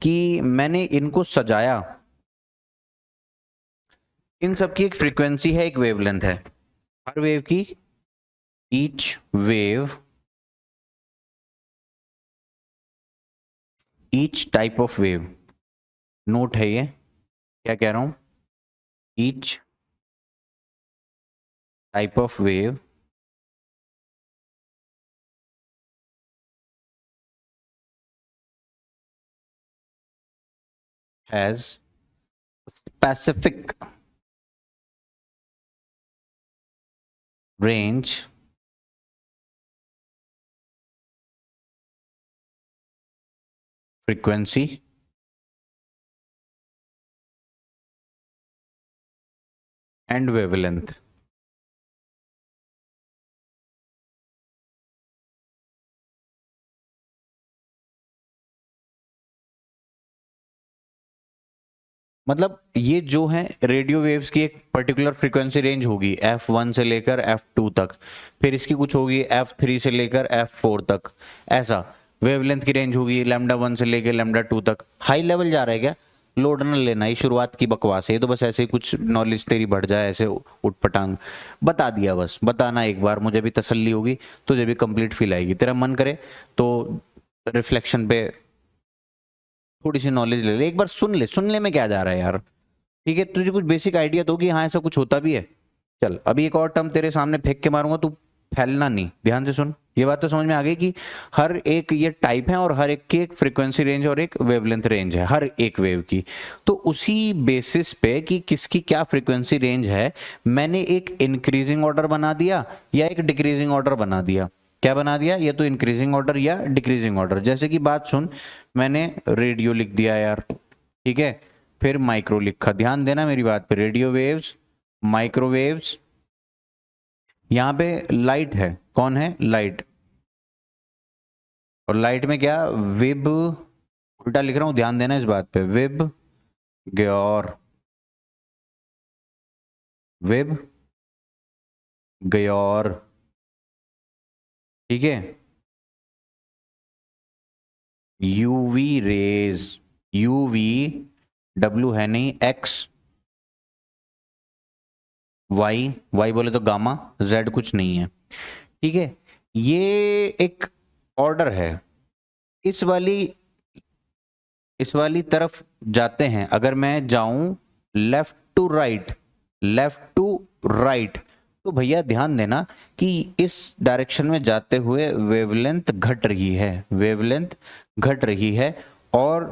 कि मैंने इनको सजाया, इन सब की एक फ्रीक्वेंसी है, एक वेवलेंथ है, हर वेव की, each wave, each type of wave, note है ये, क्या कह रहा हूं, each type of wave has specific range frequency and wavelength. मतलब ये जो है रेडियो वेव्स की एक पर्टिकुलर फ्रीक्वेंसी रेंज होगी F1 से लेकर F2 तक, फिर इसकी कुछ होगी F3 से लेकर F4 तक, ऐसा वेवलेंथ की रेंज होगी λ1 से लेकर λ2 तक। हाई लेवल जा रहा है क्या, लोड न लेना, ये शुरुआत की बकवास है, ये तो बस ऐसे ही कुछ नॉलेज तेरी बढ़ जाए, ऐसे उठपटांग बता दिया, बस बताना एक बार, मुझे भी तसल्ली होगी, तुझे भी कंप्लीट फील आएगी, तेरा मन करे तो रिफ्लेक्शन पे थोड़ी सी नॉलेज ले ले, एक बार सुन ले, सुनने में क्या जा रहा है यार, ठीक है, तुझे कुछ बेसिक आइडिया तो कि हाँ ऐसा कुछ होता भी है। चल अभी एक और टर्म तेरे सामने फेंक के मारूंगा, तू फैलना नहीं, ध्यान से सुन, ये बात तो समझ में आ गई कि हर एक ये टाइप है और हर एक की एक फ्रीक्वेंसी रेंज और एक वेवलेंथ रेंज है हर एक वेव की। तो उसी बेसिस पे कि किसकी क्या फ्रीक्वेंसी रेंज है, मैंने एक इंक्रीजिंग ऑर्डर बना दिया या एक डिक्रीजिंग ऑर्डर बना दिया। क्या बना दिया, या तो इंक्रीजिंग ऑर्डर या डिक्रीजिंग ऑर्डर। जैसे कि बात सुन, मैंने रेडियो लिख दिया यार, ठीक है, फिर माइक्रो लिखा, ध्यान देना मेरी बात पे, रेडियो वेव्स, माइक्रोवेव्स, यहां पे लाइट है, कौन है, लाइट, और लाइट में क्या, विब, उल्टा लिख रहा हूं, ध्यान देना इस बात पे, विब ग्योर, विब ग्योर, ठीक है, यूवी रेज, यूवी, डब्ल्यू है नहीं, एक्स, वाई, वाई बोले तो गामा, जेड कुछ नहीं है, ठीक है, ये एक ऑर्डर है। इस वाली इस वाली तरफ जाते हैं, अगर मैं जाऊं left to right, left to right, तो भैया ध्यान देना कि इस डायरेक्शन में जाते हुए वेवलेंथ घट रही है, वेवलेंथ घट रही है और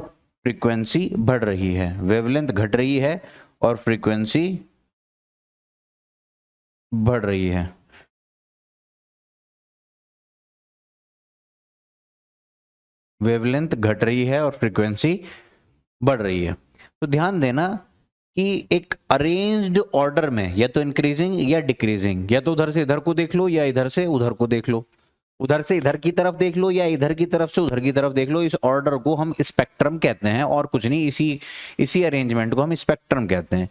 फ्रीक्वेंसी बढ़ रही है, वेवलेंथ घट रही है और फ्रीक्वेंसी बढ़ रही है। वेवलेंथ घट रही है और फ्रीक्वेंसी बढ़ रही है। तो ध्यान देना कि एक अरेंज्ड ऑर्डर में या तो इंक्रीजिंग या डिक्रीजिंग, या तो उधर से इधर को देख लो या इधर से उधर को देख लो, उधर से इधर की तरफ देख लो या इधर की तरफ से उधर की तरफ देख लो, इस ऑर्डर को हम स्पेक्ट्रम कहते हैं और कुछ नहीं, इसी इसी अरेंजमेंट को हम स्पेक्ट्रम कहते हैं।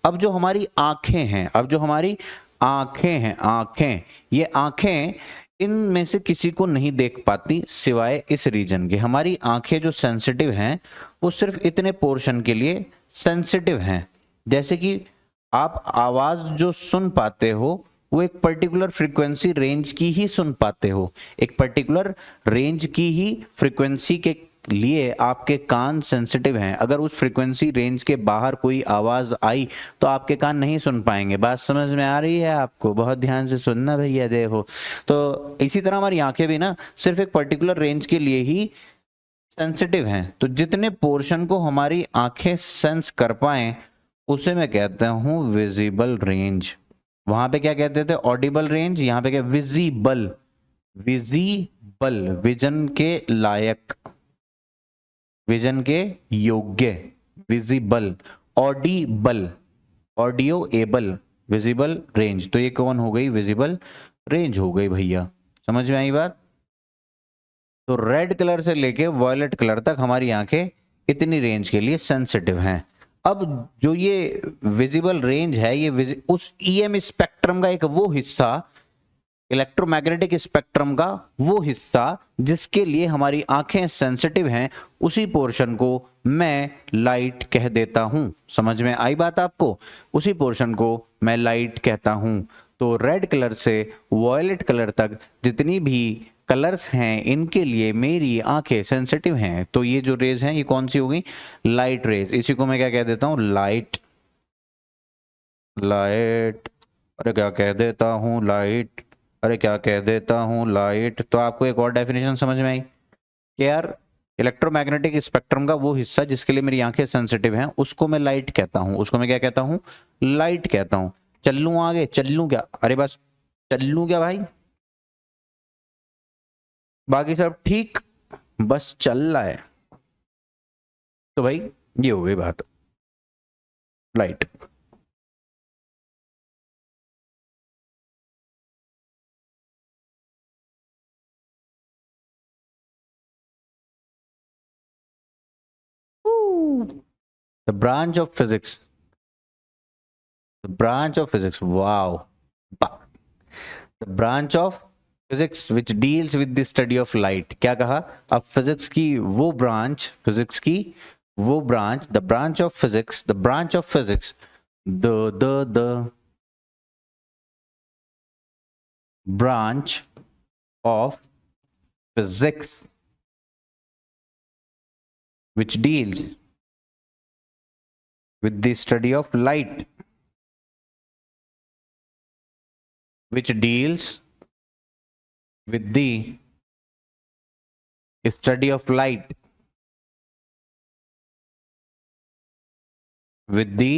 अब जो हमारी आंखें हैं, अब जो हमारी आंखें हैं, आंखें, ये आंखें इनमें से किसी को नहीं देख पाती सिवाय इस रीजन के। हमारी आंखें जो सेंसिटिव हैं वो सिर्फ इतने पोर्शन के लिए सेंसिटिव हैं। जैसे कि आप आवाज जो सुन पाते हो वो एक पर्टिकुलर फ्रीक्वेंसी रेंज की ही सुन पाते हो, एक पर्टिकुलर रेंज की ही फ्रीक्वेंसी के लिए आपके कान सेंसिटिव हैं। अगर उस फ्रीक्वेंसी रेंज के बाहर कोई आवाज आई तो आपके कान नहीं सुन पाएंगे। बात समझ में आ रही है आपको? बहुत ध्यान से सुनना भैया, देखो। तो इसी तरह हमारी आंखें भी ना सिर्फ एक पर्टिकुलर रेंज के लिए ही सेंसिटिव हैं। तो जितने पोर्शन को हमारी आंखें सेंस कर पाए उसे मैं कहता हूं विजिबल रेंज। वहां पे क्या कहते थे, ऑडिबल रेंज, यहाँ पे क्या, विजिबल, विजिबल, विजन के लायक, विजन के योग्य, visible, Audible, audio able, visible range. तो ये कौन हो गई, विजिबल रेंज हो गई भैया, समझ में आई बात? तो रेड कलर से लेके वॉयलेट कलर तक हमारी आंखें इतनी रेंज के लिए सेंसिटिव हैं। अब जो ये विजिबल रेंज है, ये उस ईएम स्पेक्ट्रम का एक वो हिस्सा, इलेक्ट्रोमैग्नेटिक स्पेक्ट्रम का वो हिस्सा जिसके लिए हमारी आंखें सेंसिटिव हैं, उसी पोर्शन को मैं लाइट कह देता हूं। समझ में आई बात आपको? उसी पोर्शन को मैं लाइट कहता हूं। तो रेड कलर से वॉयलेट कलर तक जितनी भी कलर्स हैं इनके लिए मेरी आंखें सेंसिटिव हैं। तो ये जो रेज हैं ये कौन सी हो गई, लाइट रेज। इसी को मैं क्या कह देता हूं, लाइट, लाइट, अरे क्या कह देता हूं, लाइट, अरे क्या कह देता हूं, लाइट। तो आपको एक और डेफिनेशन समझ में आई कि यार इलेक्ट्रोमैग्नेटिक स्पेक्ट्रम का वो हिस्सा जिसके लिए मेरी आंखें सेंसिटिव हैं उसको मैं लाइट कहता हूं, उसको मैं क्या कहता हूं? लाइट कहता हूं। चल आगे, चल क्या? अरे बस चल क्या भाई? बाकी सब ठीक, बस चल रहा है। तो भाई ये हो गई बात, light. The branch of physics, the branch of physics, wow, the branch of physics which deals with the study of light. क्या कहा? अब फिजिक्स की वो ब्रांच, फिजिक्स की वो branch, the branch of physics, the branch of physics, the branch of physics which deals with the study of light, which deals with the study of light, with the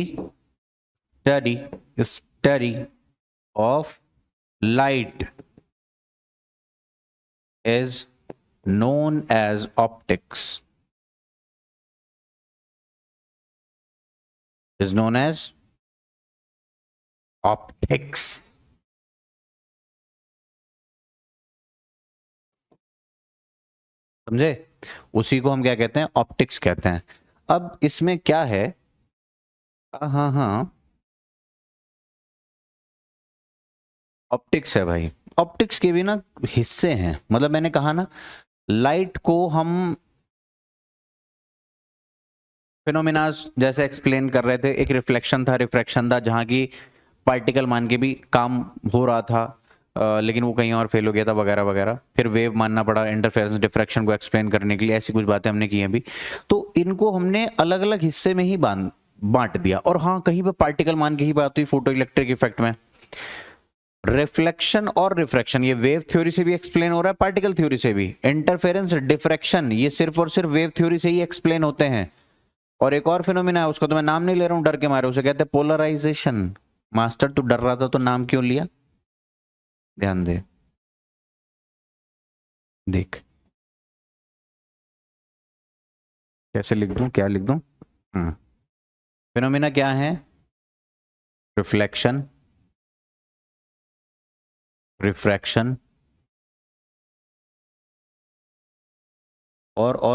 study of light is known as optics, is known as optics। समझे? उसी को हम क्या कहते हैं? Optics कहते हैं। अब इसमें क्या है, हाँ हाँ, ऑप्टिक्स है भाई। ऑप्टिक्स के भी ना हिस्से हैं, मतलब मैंने कहा ना, लाइट को हम फिनोमिनास जैसे एक्सप्लेन कर रहे थे, एक रिफ्लेक्शन था, रिफ्रैक्शन था, जहां की पार्टिकल मान के भी काम हो रहा था, लेकिन वो कहीं और फेल हो गया था वगैरह वगैरह। फिर वेव मानना पड़ा इंटरफेरेंस डिफ्रैक्शन को एक्सप्लेन करने के लिए। ऐसी कुछ बातें हमने की हैं अभी। तो इनको हमने अलग अलग हिस्से में ही बांट दिया। और हाँ, कहीं पे पार्टिकल मान के ही बात हुई फोटो इलेक्ट्रिक इफेक्ट में। रिफ्लेक्शन और रिफ्रैक्शन ये वेव थ्योरी से भी एक्सप्लेन हो रहा है, पार्टिकल थ्योरी से भी। इंटरफेरेंस डिफ्रैक्शन ये सिर्फ और सिर्फ वेव थ्योरी से ही एक्सप्लेन होते हैं। और एक और फिनोमिना है, उसको तो मैं नाम नहीं ले रहा हूं डर के मारे, उसे कहते हैं पोलराइजेशन। मास्टर तू डर रहा था तो नाम क्यों लिया? ध्यान दे, देख कैसे लिख दूं, क्या लिख दूं। फिनोमिना क्या है? रिफ्लेक्शन, रिफ्रैक्शन और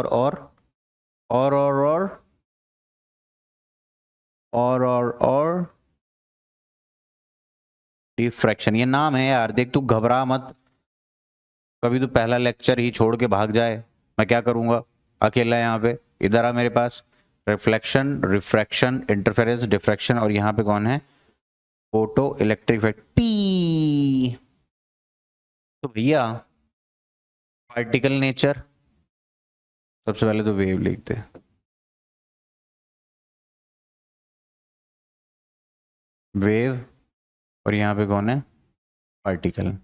डिफ्रैक्शन। ये नाम है यार, देख तू घबरा मत। कभी तू पहला लेक्चर ही छोड़ के भाग जाए, मैं क्या करूंगा अकेला यहाँ पे? इधर आ मेरे पास। रिफ्लेक्शन, रिफ्रैक्शन, इंटरफेरेंस, डिफ्रैक्शन, और यहाँ पे कौन है? Photo electric effect, P. तो भैया पार्टिकल नेचर, सबसे पहले तो वेव लिखते हैं। वेव, और यहाँ पे कौन है? पार्टिकल।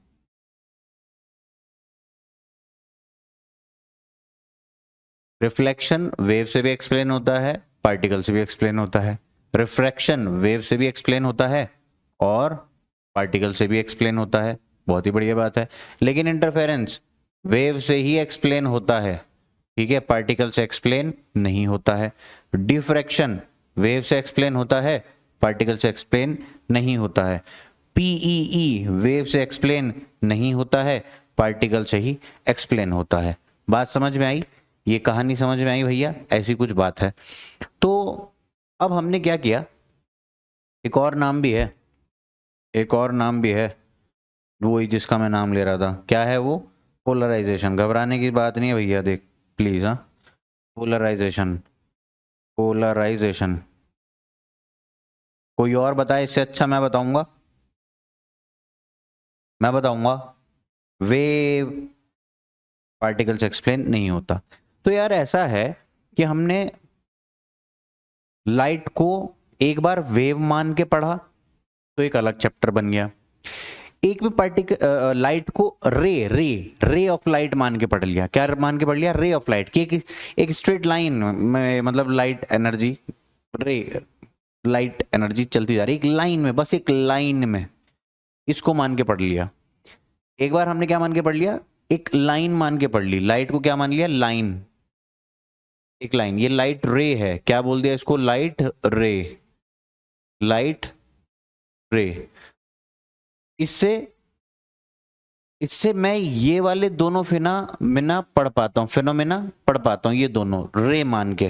रिफ्लेक्शन वेव से भी एक्सप्लेन होता है, पार्टिकल से भी एक्सप्लेन होता है। रिफ्रैक्शन वेव से भी एक्सप्लेन होता है और पार्टिकल से भी एक्सप्लेन होता है। बहुत ही बढ़िया बात है। लेकिन इंटरफेरेंस वेव से ही एक्सप्लेन होता है, ठीक है, पार्टिकल से एक्सप्लेन नहीं होता है। डिफ्रैक्शन वेव से एक्सप्लेन होता है, पार्टिकल से एक्सप्लेन नहीं होता है। पीईई वेव से एक्सप्लेन नहीं होता है, पार्टिकल से ही एक्सप्लेन होता है। बात समझ में आई? ये कहानी समझ में आई भैया? ऐसी कुछ बात है। तो अब हमने क्या किया, एक और नाम भी है, एक और नाम भी है, वही जिसका मैं नाम ले रहा था। क्या है वो? पोलराइजेशन। घबराने की बात नहीं है भैया, देख प्लीज। हाँ, पोलराइजेशन, पोलराइजेशन। कोई और बताए इससे अच्छा? मैं बताऊंगा, मैं बताऊंगा। वेव पार्टिकल से एक्सप्लेन नहीं होता। तो यार ऐसा है कि हमने लाइट को एक बार वेव मान के पढ़ा तो एक अलग चैप्टर बन गया। एक भी पार्टिकल लाइट को रे रे रे ऑफ लाइट मान के पढ़ लिया। क्या मान के पढ़ लिया? रे ऑफ लाइट की एक स्ट्रेट लाइन में, मतलब लाइट एनर्जी, रे लाइट एनर्जी चलती जा रही एक लाइन में, बस एक लाइन में, इसको मान के पढ़ लिया। एक बार हमने क्या मान के पढ़ लिया? एक लाइन मान के पढ़ ली। लाइट को क्या मान लिया? लाइन, एक लाइन। ये लाइट रे है, क्या बोल दिया इसको? लाइट रे, लाइट रे। इससे मैं ये वाले दोनों फिनोमेना पढ़ पाता हूं, फिनोमेना पढ़ पाता हूं, ये दोनों रे मान के।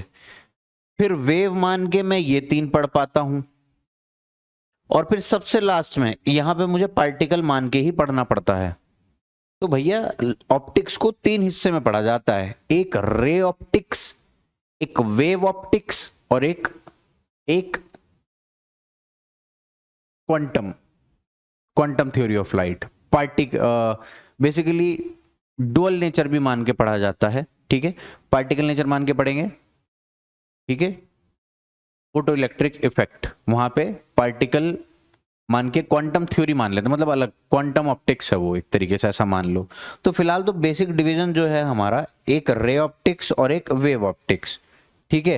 फिर वेव मान के मैं ये 3 पढ़ पाता हूं, और फिर सबसे लास्ट में यहां पे मुझे पार्टिकल मान के ही पढ़ना पड़ता है। तो भैया ऑप्टिक्स को 3 हिस्से में पढ़ा जाता है, एक रे ऑप्टिक्स, एक वेव ऑप्टिक्स, और एक quantum theory of light. Basically dual nature भी मान के पढ़ा जाता है, ठीक है। पार्टिकल नेचर मान के पढ़ेंगे, ठीक है। फोटो इलेक्ट्रिक इफेक्ट, वहां पे पार्टिकल मान के क्वांटम थ्योरी मान लेते, मतलब अलग क्वांटम ऑप्टिक्स है वो, एक तरीके से ऐसा मान लो। तो फिलहाल तो बेसिक डिवीजन जो है हमारा, एक रे ऑप्टिक्स और एक वेव ऑप्टिक्स, ठीक है।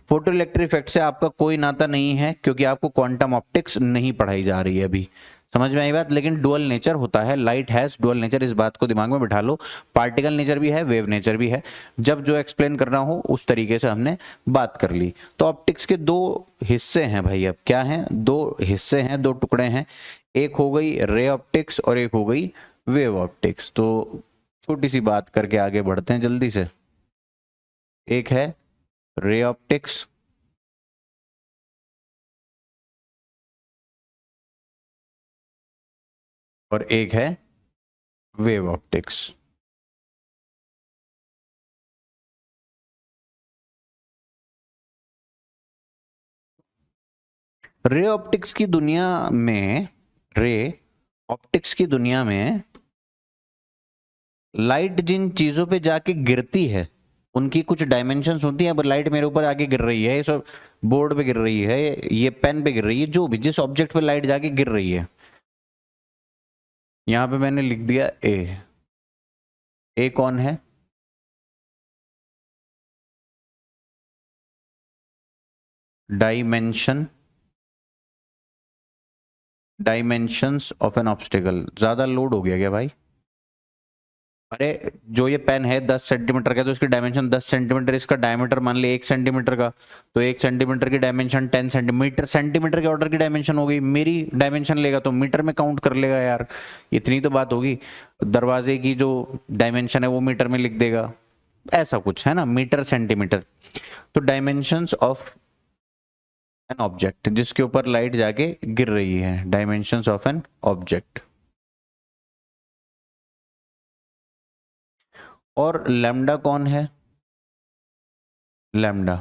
फोटो इलेक्ट्रिक इफेक्ट से आपका कोई नाता नहीं है, क्योंकि आपको क्वांटम ऑप्टिक्स नहीं पढ़ाई जा रही है अभी, समझ में आई बात। लेकिन डुअल नेचर होता है, लाइट हैज डुअल नेचर, इस बात को दिमाग में बिठा लो। पार्टिकल नेचर भी है, वेव नेचर भी है। जब जो एक्सप्लेन करना हो उस तरीके से हमने बात कर ली। तो ऑप्टिक्स के 2 हिस्से हैं भाई। अब क्या हैं? 2 हिस्से हैं, 2 टुकड़े हैं। एक हो गई रे ऑप्टिक्स और एक हो गई वेव ऑप्टिक्स। तो छोटी सी बात करके आगे बढ़ते हैं जल्दी से। एक है रे ऑप्टिक्स, और एक है वेव ऑप्टिक्स। रे ऑप्टिक्स की दुनिया में, रे ऑप्टिक्स की दुनिया में लाइट जिन चीजों पे जाके गिरती है उनकी कुछ डायमेंशंस होती हैं। अब लाइट मेरे ऊपर आके गिर रही है, ये सब बोर्ड पे गिर रही है, ये पेन पे गिर रही है, जो भी जिस ऑब्जेक्ट पे लाइट जाके गिर रही है, यहां पे मैंने लिख दिया ए कौन है? Dimensions of an obstacle. ज्यादा लोड हो गया क्या भाई? अरे जो ये पेन है 10 सेंटीमीटर का, तो इसकी डायमेंशन 10 सेंटीमीटर, इसका डायमीटर मान लिया 1 सेंटीमीटर का, तो 1 सेंटीमीटर की डायमेंशन 10 सेंटीमीटर, सेंटीमीटर के ऑर्डर की डायमेंशन हो गई। मेरी डायमेंशन लेगा तो मीटर में काउंट कर लेगा यार, इतनी तो बात होगी। दरवाजे की जो डायमेंशन है वो मीटर में लिख देगा, ऐसा कुछ है ना, मीटर सेंटीमीटर। तो डायमेंशंस ऑफ एन ऑब्जेक्ट जिसके ऊपर लाइट जाके गिर रही है, डायमेंशंस ऑफ एन ऑब्जेक्ट। और लैम्डा कौन है? लैम्डा,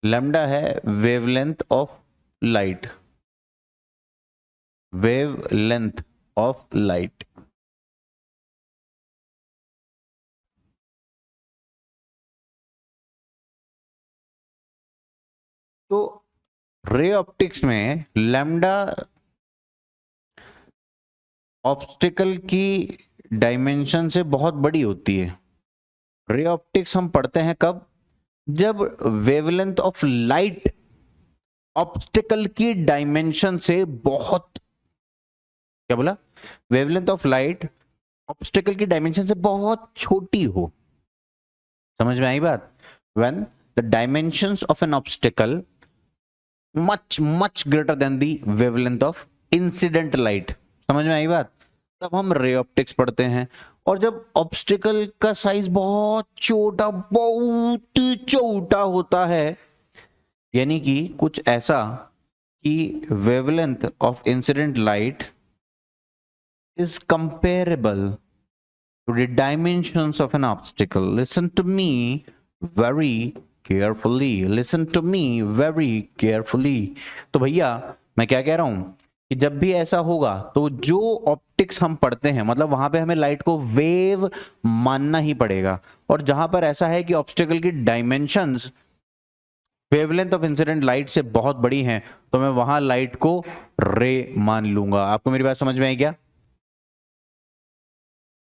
लैम्डा है wavelength of light, wavelength of light. तो रे ऑप्टिक्स में लैम्डा ऑब्स्टिकल की डायमेंशन से बहुत बड़ी होती है। रे ऑप्टिक्स हम पढ़ते हैं कब? जब वेवलेंथ ऑफ लाइट ऑब्स्टिकल की डायमेंशन से बहुत, क्या बोला? वेवलेंथ ऑफ लाइट ऑब्स्टिकल की डायमेंशन से बहुत छोटी हो। समझ में आई बात? When the dimensions of an obstacle much much greater than the wavelength of incident light. समझ में आई बात? तब हम रे ऑप्टिक्स पढ़ते हैं। और जब ऑब्स्टिकल का साइज बहुत छोटा होता है, यानी कि कुछ ऐसा कि wavelength of incident light is comparable to the dimensions of an obstacle. Listen to me very carefully. Listen to me very carefully. तो भैया मैं क्या कह रहा हूं कि जब भी ऐसा होगा तो जो ऑप्टिक्स हम पढ़ते हैं, मतलब वहां पे हमें लाइट को वेव मानना ही पड़ेगा। और जहां पर ऐसा है कि ऑब्स्टिकल की dimensions wavelength of incident light से बहुत बड़ी है तो मैं वहां लाइट को रे मान लूंगा। आपको मेरी बात समझ में आई क्या?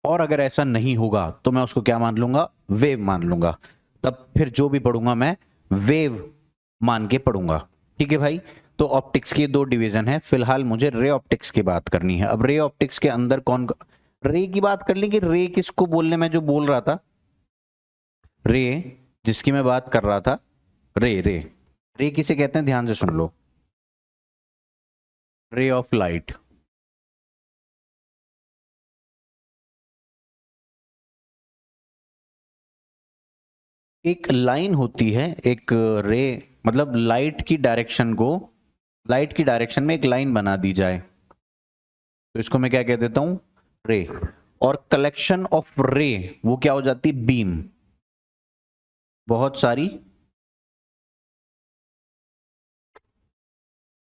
और अगर ऐसा नहीं होगा तो मैं उसको क्या मान लूंगा? वेव मान लूंगा। तब फिर जो भी पढ़ूंगा मैं वेव मान के पढ़ूंगा। ठीक है भाई। तो ऑप्टिक्स के दो डिवीजन है, फिलहाल मुझे रे ऑप्टिक्स की बात करनी है। अब रे ऑप्टिक्स के अंदर कौन रे की बात कर ली कि रे किसको बोलने में जो बोल रहा था, रे जिसकी मैं बात कर रहा था, रे रे रे किसे कहते हैं ध्यान से सुन लो। Ray of light. एक लाइन होती है, एक रे, मतलब लाइट की डायरेक्शन को, लाइट की डायरेक्शन में एक लाइन बना दी जाए तो इसको मैं क्या कह देता हूं? रे। और कलेक्शन ऑफ रे वो क्या हो जाती? बीम। बहुत सारी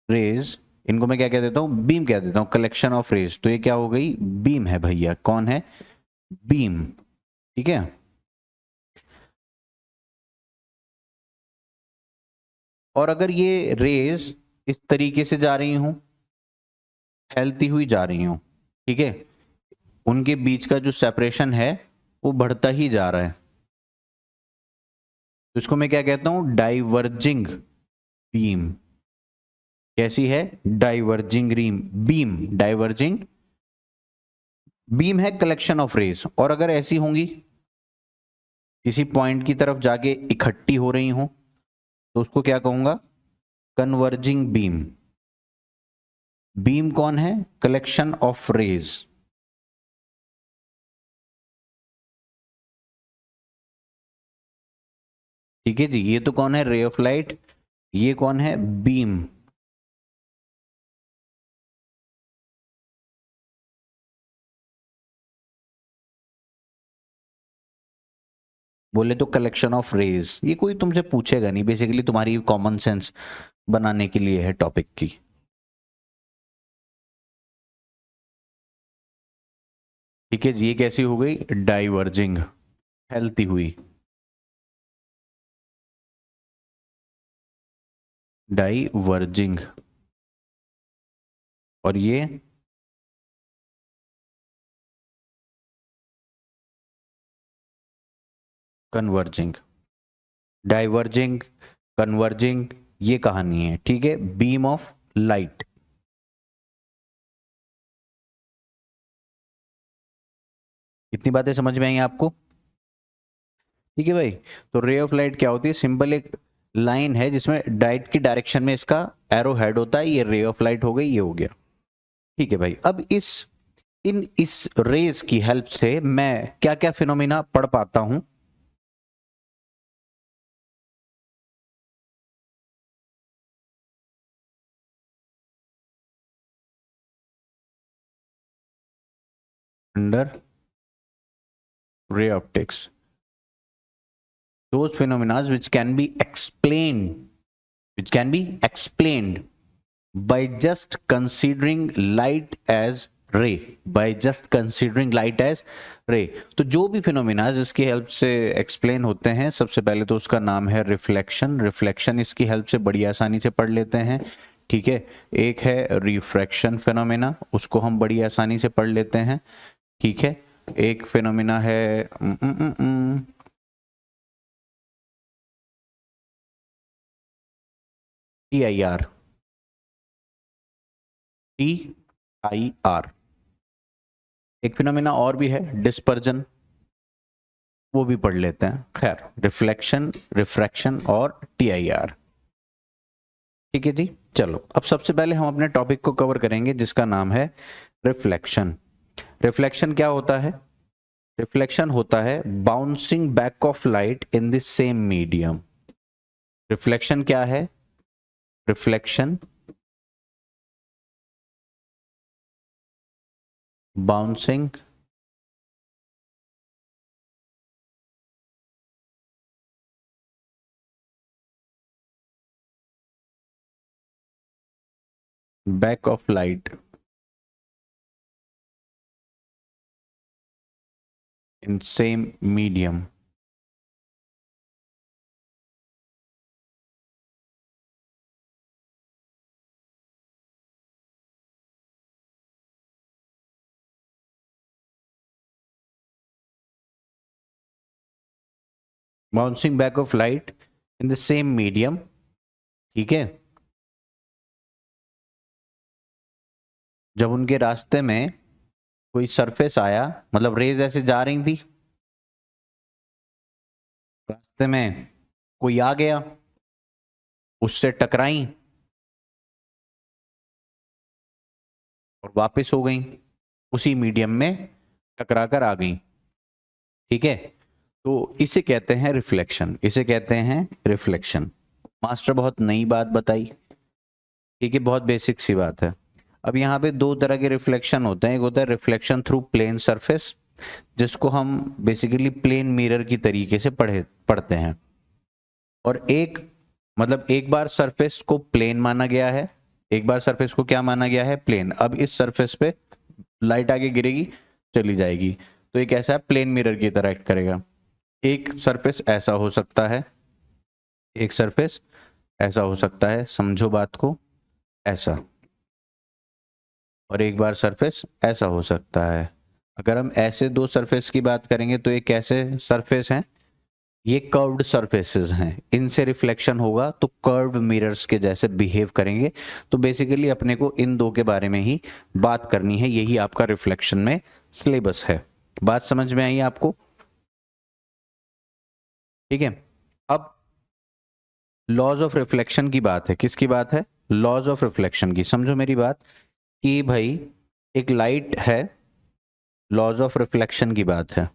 रेज, इनको मैं क्या कह देता हूं? बीम कह देता हूं। कलेक्शन ऑफ रेज, तो ये क्या हो गई? बीम है भैया। कौन है? बीम। ठीक है। और अगर ये रेज इस तरीके से जा रही हूं, फैलती हुई जा रही हूं, ठीक है, उनके बीच का जो सेपरेशन है वो बढ़ता ही जा रहा है, तो इसको मैं क्या कहता हूं? Diverging beam. कैसी है? Diverging ream beam. Diverging beam है कलेक्शन ऑफ रेज। और अगर ऐसी होंगी, किसी पॉइंट की तरफ जाके इकट्ठी हो रही हो, तो उसको क्या कहूंगा? Converging beam. बीम कौन है? Collection of rays. ठीक है जी। ये तो कौन है? Ray of light. ये कौन है? बीम। बोले तो कलेक्शन ऑफ रेज। ये कोई तुमसे पूछेगा नहीं, बेसिकली तुम्हारी कॉमन सेंस बनाने के लिए है टॉपिक की। ठीक है जी। ये कैसी हो गई? डाइवर्जिंग, फैलती हुई। डाइवर्जिंग। और ये कन्वर्जिंग। डाइवर्जिंग, कन्वर्जिंग, ये कहानी है। ठीक है। Beam of light. इतनी बातें समझ में आई आपको? ठीक है भाई। तो रे ऑफ लाइट क्या होती है? सिंपल एक लाइन है जिसमें डाइट की डायरेक्शन में इसका एरो हेड होता है। ये रे ऑफ लाइट हो गई, ये हो गया। ठीक है भाई। अब इस रेज की हेल्प से मैं क्या क्या फिनोमिना पढ़ पाता हूं? Under ray optics, those phenomena which can be explained by just considering light as ray, by just considering light as ray। तो जो भी फिनोमिना इसकी हेल्प से एक्सप्लेन होते हैं, सबसे पहले तो उसका नाम है रिफ्लेक्शन। रिफ्लेक्शन इसकी हेल्प से बड़ी आसानी से पढ़ लेते हैं। ठीक है। एक है रिफ्रैक्शन फिनोमिना, उसको हम बड़ी आसानी से पढ़ लेते हैं। ठीक है। एक फिनोमिना है T I R. T I R. एक फिनोमिना और भी है डिस्पर्जन, वो भी पढ़ लेते हैं। खैर, रिफ्लेक्शन, रिफ्रैक्शन और टी आई आर। ठीक है जी। चलो, अब सबसे पहले हम अपने टॉपिक को कवर करेंगे जिसका नाम है रिफ्लेक्शन। रिफ्लेक्शन क्या होता है? रिफ्लेक्शन होता है bouncing back of light in the same medium. Reflection क्या है? Reflection bouncing back of light in same medium. Bouncing back of light in the same medium, ठीक है। जब उनके रास्ते में कोई सरफेस आया, मतलब रेज ऐसे जा रही थी, रास्ते में कोई आ गया, उससे टकराई और वापस हो गई, उसी मीडियम में टकरा कर आ गई, ठीक है। तो इसे कहते हैं रिफ्लेक्शन, इसे कहते हैं रिफ्लेक्शन। मास्टर बहुत नई बात बताई, ठीक है, बहुत बेसिक सी बात है। अब यहाँ पे दो तरह के रिफ्लेक्शन होते हैं, एक होता है रिफ्लेक्शन थ्रू प्लेन सरफेस, जिसको हम बेसिकली प्लेन मिरर की तरीके से पढ़ते हैं, और एक मतलब एक बार सरफेस को प्लेन माना गया है, एक बार सरफेस को क्या माना गया है, प्लेन। अब इस सरफेस पे लाइट आगे गिरेगी, चली जाएगी, तो एक ऐसा प्लेन मिरर की तरह एक्ट करेगा। एक सरफेस ऐसा हो सकता है, एक सरफेस ऐसा हो सकता है, समझो बात को, ऐसा, और एक बार सरफेस ऐसा हो सकता है। अगर हम ऐसे दो सरफेस की बात करेंगे तो ये कैसे सरफेस हैं, ये कर्व्ड सरफेसेस हैं, इनसे रिफ्लेक्शन होगा तो कर्व्ड मिरर्स के जैसे बिहेव करेंगे। तो बेसिकली अपने को इन दो के बारे में ही बात करनी है, यही आपका रिफ्लेक्शन में सिलेबस है। बात समझ में आई आपको, ठीक है। अब लॉज ऑफ रिफ्लेक्शन की बात है, किसकी बात है, लॉज ऑफ रिफ्लेक्शन की। समझो मेरी बात कि भाई एक लाइट है, लॉज ऑफ रिफ्लेक्शन की बात है।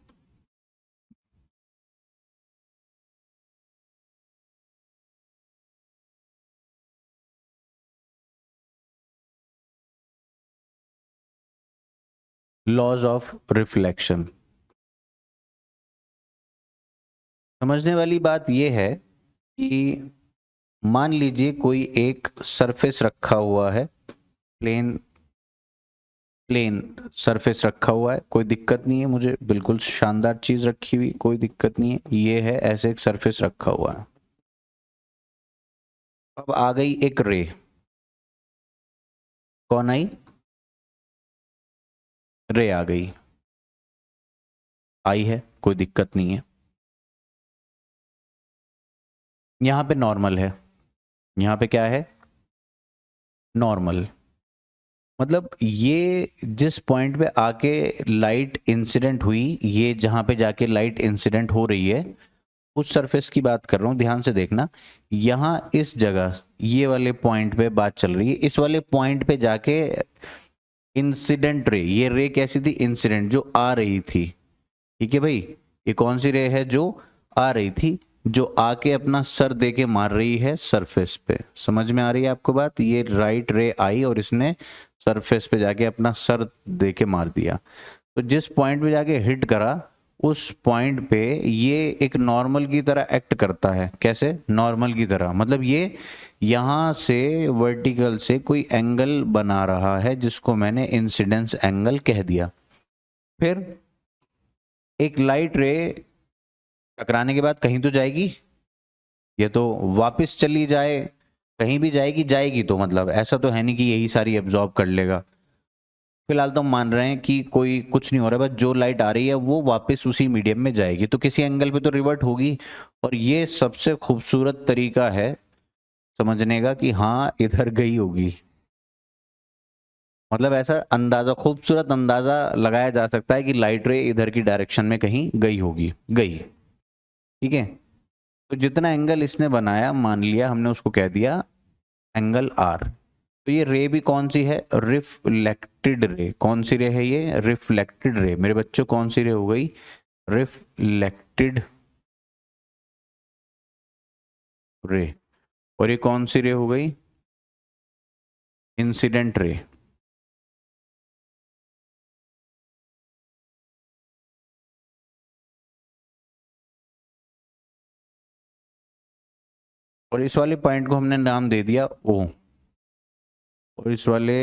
लॉज ऑफ रिफ्लेक्शन, समझने वाली बात यह है कि मान लीजिए कोई एक सरफेस रखा हुआ है, प्लेन प्लेन सरफेस रखा हुआ है, कोई दिक्कत नहीं है, मुझे बिल्कुल शानदार चीज रखी हुई, कोई दिक्कत नहीं है, ये है ऐसे एक सरफेस रखा हुआ है। अब आ गई एक रे, कौन आई, रे आ गई, आई है, कोई दिक्कत नहीं है, यहां पे नॉर्मल है, यहां पे क्या है, नॉर्मल। मतलब ये जिस पॉइंट पे आके लाइट इंसिडेंट हुई, ये जहां पे जाके लाइट इंसिडेंट हो रही है, उस सरफेस की बात कर रहा हूं, ध्यान से देखना। यहां इस जगह ये वाले पॉइंट पे बात चल रही है, इस वाले पॉइंट पे जाके इंसिडेंट रे, ये रे कैसी थी, इंसिडेंट, जो आ रही थी, ठीक है भाई। ये कौन सी रे है, जो आ रही थी, जो आके अपना सर दे के मार रही है सरफेस पे। समझ में आ रही है आपको बात, ये राइट रे आई और इसने सरफेस पे जाके अपना सर दे के मार दिया। तो जिस पॉइंट पे जाके हिट करा, उस पॉइंट पे ये एक नॉर्मल की तरह एक्ट करता है। कैसे, नॉर्मल की तरह, मतलब ये यहां से वर्टिकल से कोई एंगल बना रहा है, जिसको मैंने इंसिडेंस एंगल कह दिया। फिर एक लाइट रे टकराने के बाद कहीं तो जाएगी, ये तो वापस चली जाए, कहीं भी जाएगी, जाएगी तो मतलब ऐसा तो है नहीं कि यही सारी एब्जॉर्ब कर लेगा। फिलहाल तो हम मान रहे हैं कि कोई कुछ नहीं हो रहा है, बस जो लाइट आ रही है वो वापस उसी मीडियम में जाएगी, तो किसी एंगल पे तो रिवर्ट होगी। और ये सबसे खूबसूरत तरीका है समझने का कि हाँ इधर गई होगी, मतलब ऐसा अंदाजा, खूबसूरत अंदाजा लगाया जा सकता है कि लाइट रे इधर की डायरेक्शन में कहीं गई होगी, गई, ठीक है। तो जितना एंगल इसने बनाया, मान लिया हमने, उसको कह दिया एंगल आर। तो ये रे भी कौन सी है, रिफ्लेक्टेड रे। कौन सी रे है ये, रिफ्लेक्टेड रे। मेरे बच्चों कौन सी रे हो गई, रिफ्लेक्टेड रे। और ये कौन सी रे हो गई, इंसिडेंट रे। और इस वाले पॉइंट को हमने नाम दे दिया ओ, और इस वाले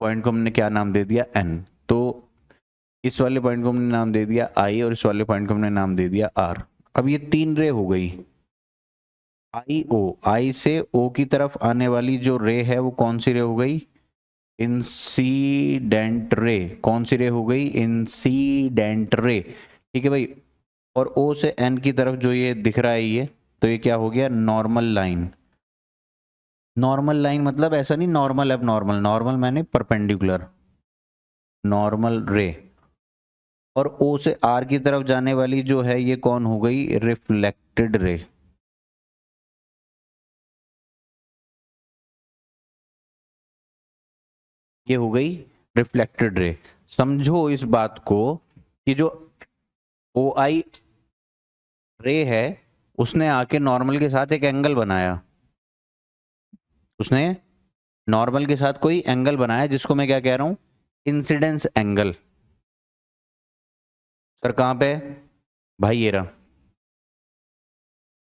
पॉइंट को हमने क्या नाम दे दिया, एन। तो इस वाले पॉइंट को हमने नाम दे दिया आई, और इस वाले पॉइंट को हमने नाम दे दिया आर। अब ये तीन रे हो गई, आई ओ, आई से ओ की तरफ आने वाली जो रे है वो कौन सी रे हो गई, इंसीडेंट रे। कौन सी रे हो गई, इंसीडेंट रे, ठीक है भाई। और O से N की तरफ जो ये दिख रहा है ये, तो ये क्या हो गया, नॉर्मल लाइन। नॉर्मल लाइन मतलब ऐसा नहीं नॉर्मल अब नॉर्मल, नॉर्मल मैंने परपेंडिकुलर, नॉर्मल रे। और O से R की तरफ जाने वाली जो है ये कौन हो गई, रिफ्लेक्टेड रे। ये हो गई रिफ्लेक्टेड रे। समझो इस बात को कि जो OI रे है उसने आके नॉर्मल के साथ एक एंगल बनाया, उसने नॉर्मल के साथ कोई एंगल बनाया जिसको मैं क्या कह रहा हूं, इंसिडेंस एंगल। सर कहां पे भाई, ये रहा।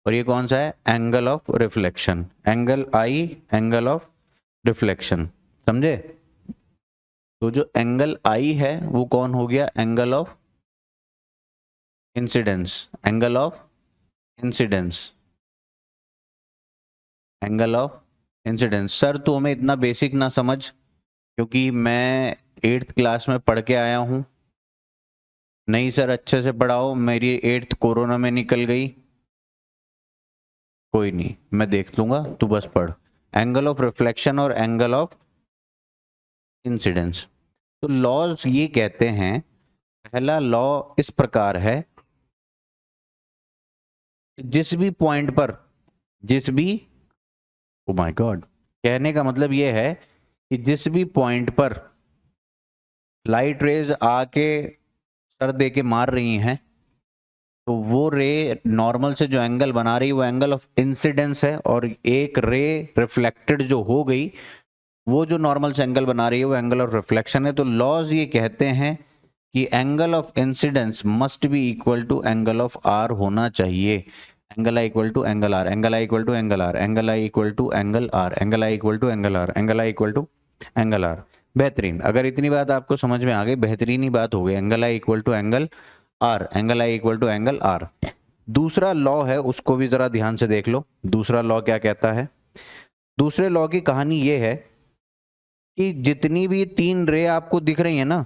और ये कौन सा है, angle of reflection, angle I, angle of reflection. समझे? तो जो एंगल आई है वो कौन हो गया, angle of incidence, angle of incidence, angle of incidence. Sir तो हमें इतना बेसिक ना समझ, क्योंकि मैं 8th क्लास में पढ़ के आया हूं। नहीं सर अच्छे से पढ़ाओ, मेरी 8th कोरोना में निकल गई। कोई नहीं, मैं देख लूंगा, तू बस पढ़। एंगल ऑफ रिफ्लेक्शन और एंगल ऑफ इंसिडेंस। तो लॉज ये कहते हैं, पहला लॉ इस प्रकार है, जिस भी पॉइंट पर, जिस भी, ओ माय गॉड, कहने का मतलब ये है कि जिस भी पॉइंट पर लाइट रेज आके सर दे के मार रही हैं, तो वो रे नॉर्मल से जो एंगल बना रही है वो एंगल ऑफ इंसिडेंस है, और एक रे रिफ्लेक्टेड जो हो गई वो जो नॉर्मल से एंगल बना रही है वो एंगल ऑफ रिफ्लेक्शन है। तो लॉज ये कहते हैं कि angle of incidence must be equal to angle of R होना चाहिए। Angle I equal to angle R, angle I equal to angle R, angle I equal to angle R, angle I equal to angle R, angle I equal to angle R. बेहतरीन, अगर इतनी बात आपको समझ में आ गई, बेहतरीन ही बात हो गई। Angle I equal to angle R, angle I equal to angle R. दूसरा लॉ है, उसको भी जरा ध्यान से देख लो। दूसरा लॉ क्या कहता है, दूसरे लॉ की कहानी ये है कि जितनी भी 3 रे आपको दिख रही है ना,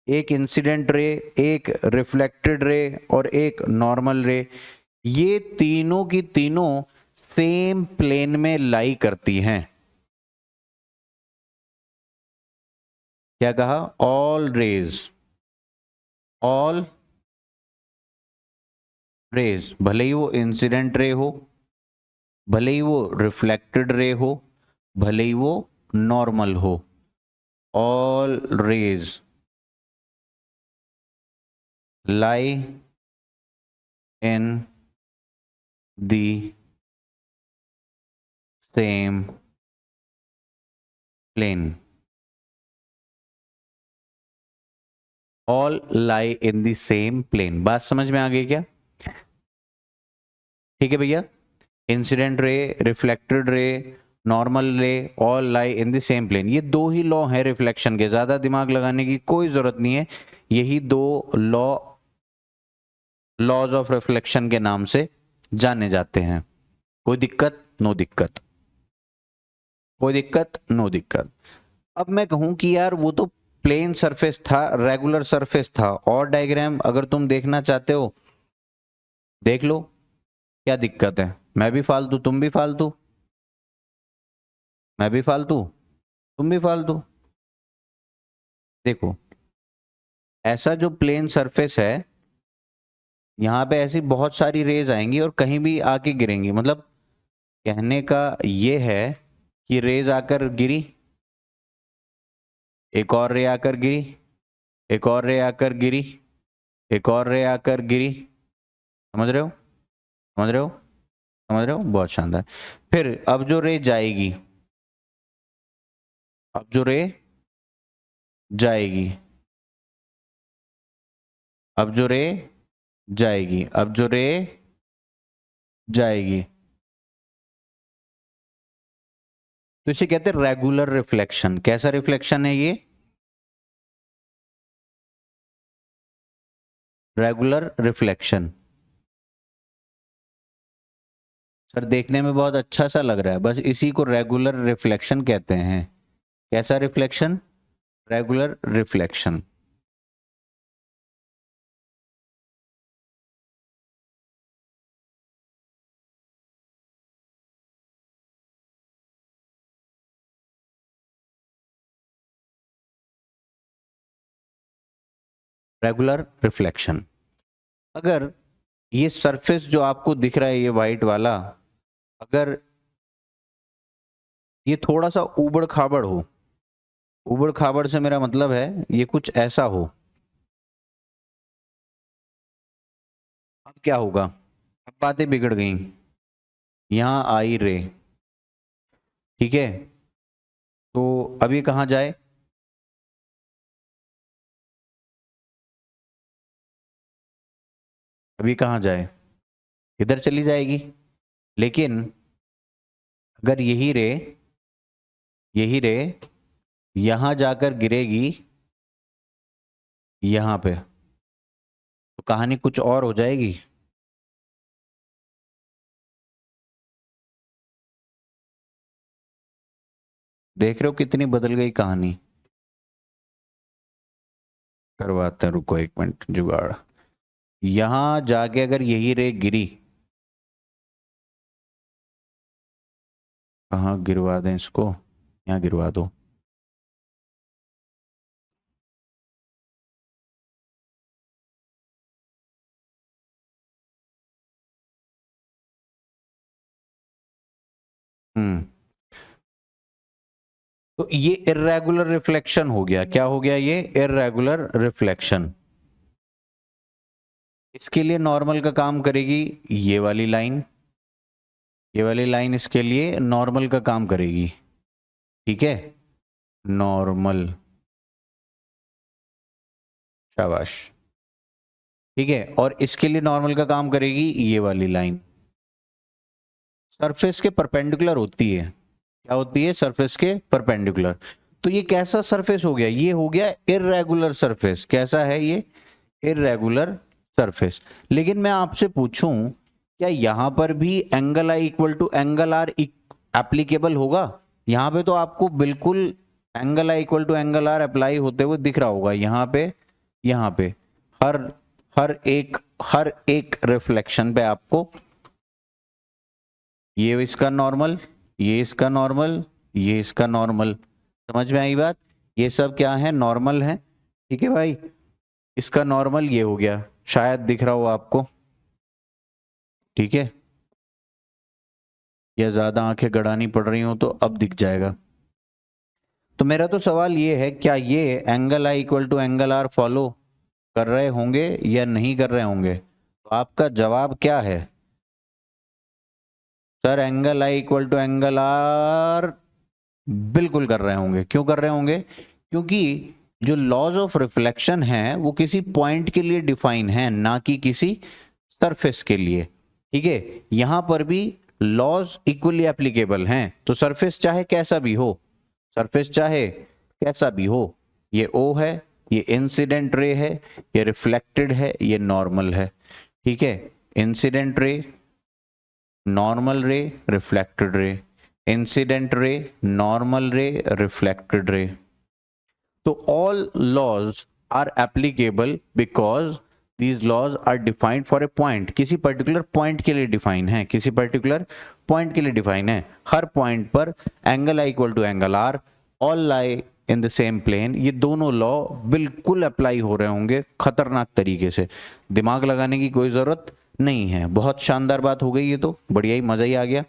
एक इंसिडेंट रे, एक रिफ्लेक्टेड रे और एक नॉर्मल रे, ये तीनों की तीनों सेम प्लेन में लाई करती हैं। क्या कहा, ऑल रेज, ऑल रेज, भले ही वो इंसिडेंट रे हो, भले ही वो रिफ्लेक्टेड रे हो, भले ही वो नॉर्मल हो, all rays lie in the same plane, all lie in the same plane। बात समझ में आ गई क्या? ठीक है भैया, incident ray, reflected ray, normal ray, all lie in the same plane. ये दो ही लॉ हैं रिफ्लेक्शन के, ज्यादा दिमाग लगाने की कोई जरूरत नहीं है। यही दो लॉ लॉज ऑफ रिफ्लेक्शन के नाम से जाने जाते हैं। कोई दिक्कत, नो दिक्कत, कोई दिक्कत, नो दिक्कत। अब मैं कहूं कि यार वो तो प्लेन सरफेस था, रेगुलर सरफेस था, और डायग्राम अगर तुम देखना चाहते हो देख लो, क्या दिक्कत है? मैं भी फालतू, तुम भी फालतू, मैं भी फालतू, तुम भी फालतू। देखो, ऐसा जो प्लेन सरफेस है, यहाँ पे ऐसी बहुत सारी रेज आएंगी और कहीं भी आके गिरेंगी। मतलब कहने का ये है कि रेज आकर गिरी, एक और रे आकर गिरी, एक और रे आकर गिरी, एक और रे आकर गिरी। समझ रहे हो, समझ रहे हो, समझ रहे हो? बहुत शानदार। फिर अब जो रे जाएगी, अब जो रे जाएगी, अब जो रे जाएगी, अब जो रे जाएगी, तो इसे कहते हैं रेगुलर रिफ्लेक्शन। कैसा रिफ्लेक्शन है ये? Regular reflection. सर देखने में बहुत अच्छा सा लग रहा है, बस इसी को रेगुलर रिफ्लेक्शन कहते हैं। कैसा reflection? Regular reflection. Regular reflection. अगर ये सरफेस जो आपको दिख रहा है ये वाइट वाला, अगर ये थोड़ा सा ऊबड़ खाबड़ हो, ऊबड़ खाबड़ से मेरा मतलब है ये कुछ ऐसा हो, अब क्या होगा, अब बातें बिगड़ गई। यहां आई रे, ठीक है, तो अभी कहां जाए, अभी कहां जाए, इधर चली जाएगी। लेकिन अगर यही रे यहां जाकर गिरेगी यहां पे, तो कहानी कुछ और हो जाएगी। देख रहे हो कितनी बदल गई कहानी। करवाते हैं, रुको एक मिनट जुगाड़। यहां जाके अगर यही रे गिरी, कहाँ गिरवा दें इसको, यहाँ गिरवा दो। हम्म, तो ये इर्रेगुलर रिफ्लेक्शन हो गया। क्या हो गया ये? Irregular reflection. इसके लिए नॉर्मल का काम करेगी ये वाली लाइन, ये वाली लाइन इसके लिए नॉर्मल का काम करेगी, ठीक है, नॉर्मल, शाबाश, ठीक है। और इसके लिए नॉर्मल का काम करेगी ये वाली लाइन, सरफेस के परपेंडिकुलर होती है। क्या होती है? सरफेस के परपेंडिकुलर। तो ये कैसा सरफेस हो गया? ये हो गया इर्रेगुलर सरफेस। कैसा है ये? Irregular surface. लेकिन मैं आपसे पूछूं, क्या यहां पर भी angle I equal to angle R applicable होगा? यहां पे तो आपको बिल्कुल angle I equal to angle R apply होते हुए दिख रहा होगा। यहां पे हर हर एक रिफ्लेक्शन पे आपको ये इसका नॉर्मल, ये इसका नॉर्मल, ये इसका नॉर्मल, समझ में आई बात? ये सब क्या है? नॉर्मल है, ठीक है भाई। इसका नॉर्मल ये हो गया, शायद दिख रहा हो आपको, ठीक है, या ज्यादा आंखें गड़ानी पड़ रही हो तो अब दिख जाएगा। तो मेरा तो सवाल ये है, क्या ये angle I equal to angle R follow कर रहे होंगे या नहीं कर रहे होंगे? तो आपका जवाब क्या है? Sir angle I equal to angle R बिल्कुल कर रहे होंगे। क्यों कर रहे होंगे? क्योंकि जो लॉज ऑफ रिफ्लेक्शन है वो किसी पॉइंट के लिए डिफाइन है, ना कि किसी सरफेस के लिए, ठीक है। यहां पर भी लॉज इक्वली एप्लीकेबल हैं। तो सरफेस चाहे कैसा भी हो, सरफेस चाहे कैसा भी हो, ये ओ है, ये इंसिडेंट रे है, ये रिफ्लेक्टेड है, ये नॉर्मल है, ठीक है। इंसिडेंट रे, नॉर्मल रे, reflected ray, incident ray, normal रे, रिफ्लेक्टेड रे। तो all laws are applicable because these laws are defined for a point। किसी पर्टिकुलर पॉइंट के लिए डिफाइन है, किसी पर्टिकुलर पॉइंट के लिए डिफाइन है। हर पॉइंट पर angle I equal to angle R, all lie in the same plane. ये दोनों लॉ बिल्कुल अप्लाई हो रहे होंगे खतरनाक तरीके से, दिमाग लगाने की कोई जरूरत नहीं है। बहुत शानदार बात हो गई ये तो, बढ़िया ही, मजा ही आ गया।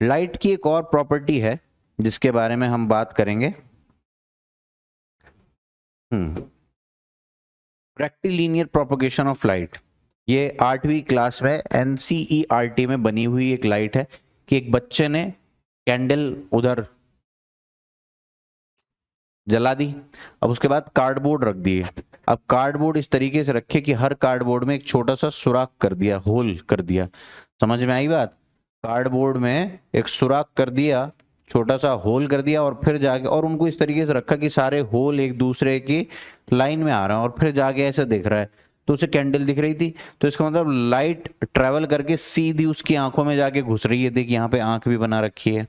लाइट की एक और प्रॉपर्टी है जिसके बारे में हम बात करेंगे, रेक्टिलिनियर प्रोपगेशन ऑफ लाइट। ये 8वीं क्लास में एनसीईआरटी में बनी हुई एक लाइट है कि एक बच्चे ने कैंडल उधर जला दी, अब उसके बाद कार्डबोर्ड रख दिए। अब कार्डबोर्ड इस तरीके से रखे कि हर कार्डबोर्ड में एक छोटा सा सुराख कर दिया, होल कर दिया। समझ में आई बात? कार्डबोर्ड में एक सुराख कर दिया, छोटा सा होल कर दिया, और फिर जाके और उनको इस तरीके से रखा कि सारे होल एक दूसरे की लाइन में आ रहे हैं, और फिर जाके ऐसे देख रहा है तो उसे कैंडल दिख रही थी। तो इसका मतलब लाइट ट्रेवल करके सीधी उसकी आंखों में जाके घुस रही है। देख यहाँ पे आंख भी बना रखी है,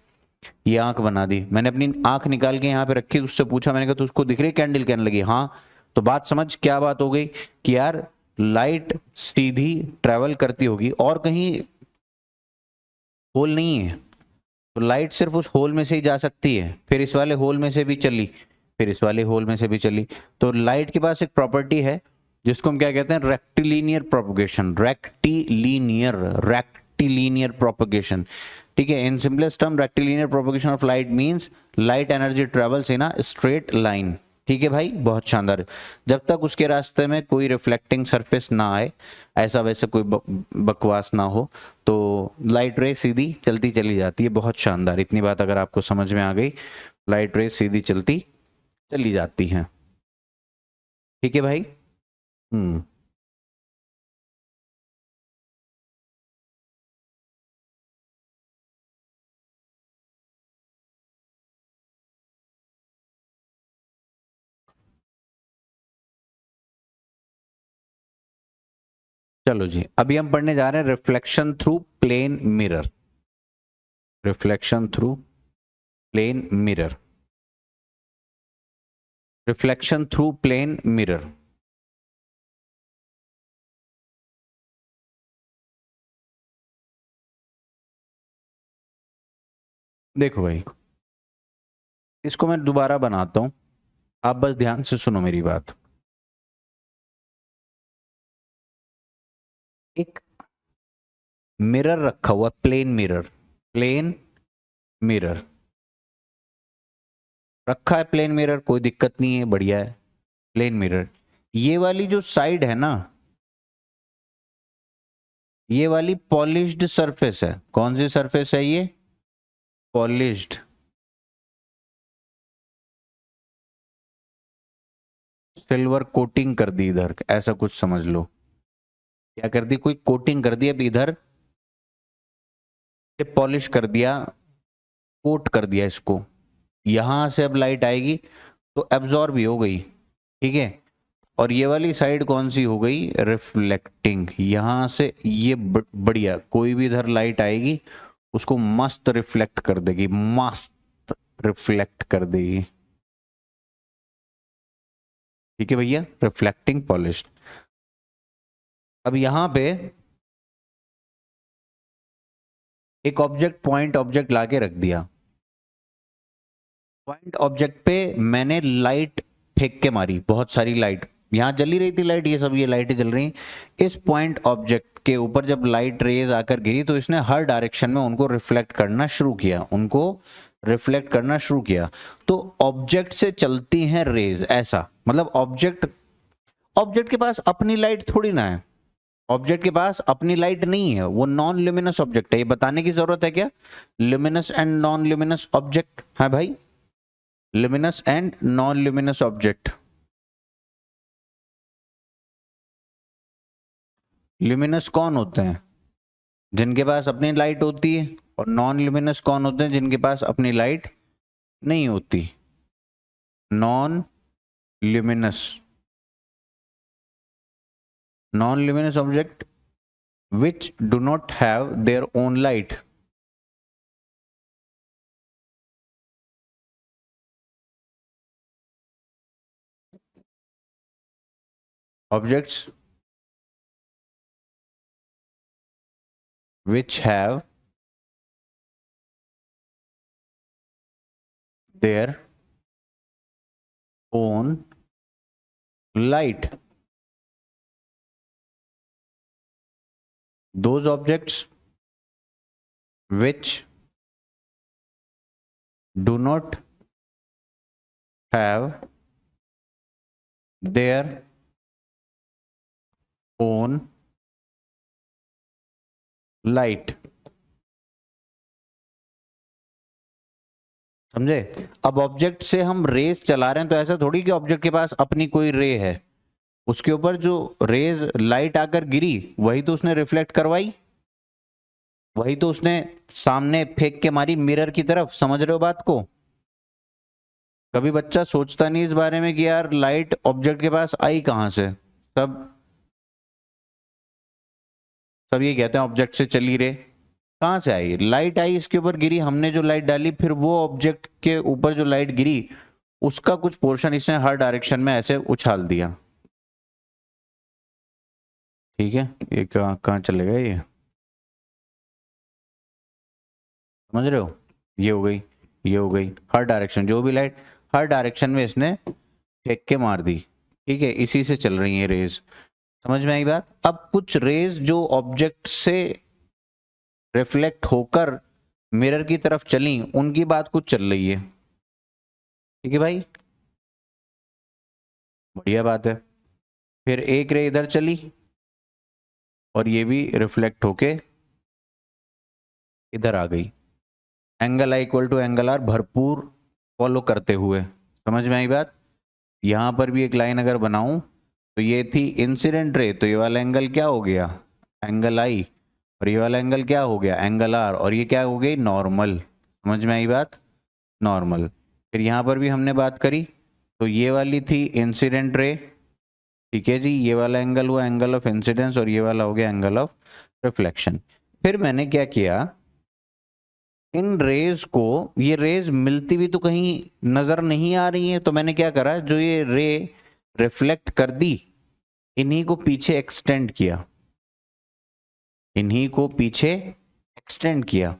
ये आंख बना दी। मैंने अपनी आंख निकाल के यहाँ पे रखी, उससे पूछा, मैंने कहा तो उसको दिख रही कैंडल? कहने लगी हाँ। तो बात समझ क्या बात हो गई कि यार लाइट सीधी ट्रेवल करती होगी और कहीं होल नहीं है, तो लाइट सिर्फ उस होल में से ही जा सकती है, फिर इस वाले होल में से भी चली, फिर इस वाले होल में से भी चली। तो लाइट के पास एक प्रॉपर्टी है जिसको हम क्या कहते हैं, रेक्टिलीनियर प्रोपगेशन, रेक्टिलीनियर प्रोपगेशन। ठीक है, in simplest term rectilinear propagation of light means light energy travels in a straight line. ठीक है भाई, बहुत शानदार। जब तक उसके रास्ते में कोई रिफ्लेक्टिंग सरफेस ना आए, ऐसा वैसे कोई बकवास ना हो, तो लाइट रे सीधी चलती चली जाती है। बहुत शानदार, इतनी बात अगर आपको समझ में आ गई, लाइट रे सीधी चलती चली जाती हैं। ठीक है भाई। चलो जी, अभी हम पढ़ने जा रहे हैं reflection through plane mirror. Reflection through plane mirror, reflection through plane mirror. देखो भाई, इसको मैं दोबारा बनाता हूं, आप बस ध्यान से सुनो मेरी बात। एक मिरर रखा हुआ, प्लेन मिरर, प्लेन मिरर रखा है। प्लेन मिरर कोई दिक्कत नहीं है, बढ़िया है। प्लेन मिरर, ये वाली जो साइड है ना, ये वाली पॉलिश्ड सरफेस है। कौन सी सरफेस है ये? पॉलिश्ड, सिल्वर कोटिंग कर दी इधर, ऐसा कुछ समझ लो। क्या कर दी? कोई कोटिंग कर दी, अब इधर से पॉलिश कर दिया, कोट कर दिया इसको। यहां से अब लाइट आएगी तो एब्जॉर्ब भी हो गई। ठीक है, और ये वाली साइड कौन सी हो गई? रिफ्लेक्टिंग। यहां से ये बढ़िया, कोई भी इधर लाइट आएगी उसको मस्त रिफ्लेक्ट कर देगी, मस्त रिफ्लेक्ट कर देगी। ठीक है भैया, रिफ्लेक्टिंग पॉलिश। अब यहां पे एक ऑब्जेक्ट, पॉइंट ऑब्जेक्ट लाके रख दिया। पॉइंट ऑब्जेक्ट पे मैंने लाइट फेंक के मारी, बहुत सारी लाइट। यहां जली रही थी लाइट, ये सब ये लाइटें जल रही। इस पॉइंट ऑब्जेक्ट के ऊपर जब लाइट रेज आकर गिरी तो इसने हर डायरेक्शन में उनको रिफ्लेक्ट करना शुरू किया, उनको रिफ्लेक्ट करना शुरू किया। तो ऑब्जेक्ट से चलती हैं रेज, ऐसा मतलब ऑब्जेक्ट, ऑब्जेक्ट के पास अपनी लाइट थोड़ी ना है, ऑब्जेक्ट के पास अपनी लाइट नहीं है, वो नॉन ल्यूमिनस ऑब्जेक्ट है। ये बताने की जरूरत है क्या? Luminous and non luminous object है भाई, luminous and non luminous object. Luminous कौन होते हैं? जिनके पास अपनी लाइट होती है। और नॉन ल्यूमिनस कौन होते हैं? जिनके पास अपनी लाइट नहीं होती। Non luminous, non luminous object which do not have their own light. Objects which have their own light. Those objects which do not have their own light. समझे? अब ऑब्जेक्ट से हम रेज चला रहे हैं तो ऐसा थोड़ी कि ऑब्जेक्ट के पास अपनी कोई रे है, उसके ऊपर जो रेज लाइट आकर गिरी वही तो उसने रिफ्लेक्ट करवाई, वही तो उसने सामने फेंक के मारी मिरर की तरफ। समझ रहे हो बात को? कभी बच्चा सोचता नहीं इस बारे में कि यार लाइट ऑब्जेक्ट के पास आई कहां से। सब सब ये कहते हैं ऑब्जेक्ट से चली रे, कहां से आई? लाइट आई, इसके ऊपर गिरी, हमने जो लाइट डाली, फिर वो ऑब्जेक्ट के ऊपर जो लाइट गिरी उसका कुछ पोर्शन इसने हर डायरेक्शन में ऐसे उछाल दिया। ठीक है, ये कहाँ चले गए? ये समझ रहे हो? ये हो गई, ये हो गई, हर डायरेक्शन जो भी लाइट हर डायरेक्शन में इसने फेंक के मार दी, ठीक है, इसी से चल रही है रेज। समझ में आई बात? अब कुछ रेज जो ऑब्जेक्ट से रिफ्लेक्ट होकर मिरर की तरफ चली, उनकी बात कुछ चल रही है, ठीक है भाई, बढ़िया बात है। फिर एक रे इधर चली और ये भी रिफ्लेक्ट होके इधर आ गई, angle I equal to angle R भरपूर फॉलो करते हुए। समझ में आई बात? यहां पर भी एक लाइन अगर बनाऊं तो ये थी इंसिडेंट रे, तो ये वाला एंगल क्या हो गया, एंगल आई, और ये वाला एंगल क्या हो गया, एंगल आर, और ये क्या हो गई, नॉर्मल। समझ में आई बात? नॉर्मल। फिर यहां पर भी हमने बात करी, तो ये वाली थी इंसिडेंट रे, ठीक है जी, ये वाला एंगल हुआ एंगल ऑफ इंसिडेंस और ये वाला हो गया एंगल ऑफ रिफ्लेक्शन। फिर मैंने क्या किया, इन रेज को, ये रेज मिलती हुई तो कहीं नजर नहीं आ रही है, तो मैंने क्या करा, जो ये रे रिफ्लेक्ट कर दी, इन्हीं को पीछे एक्सटेंड किया, इन्हीं को पीछे एक्सटेंड किया।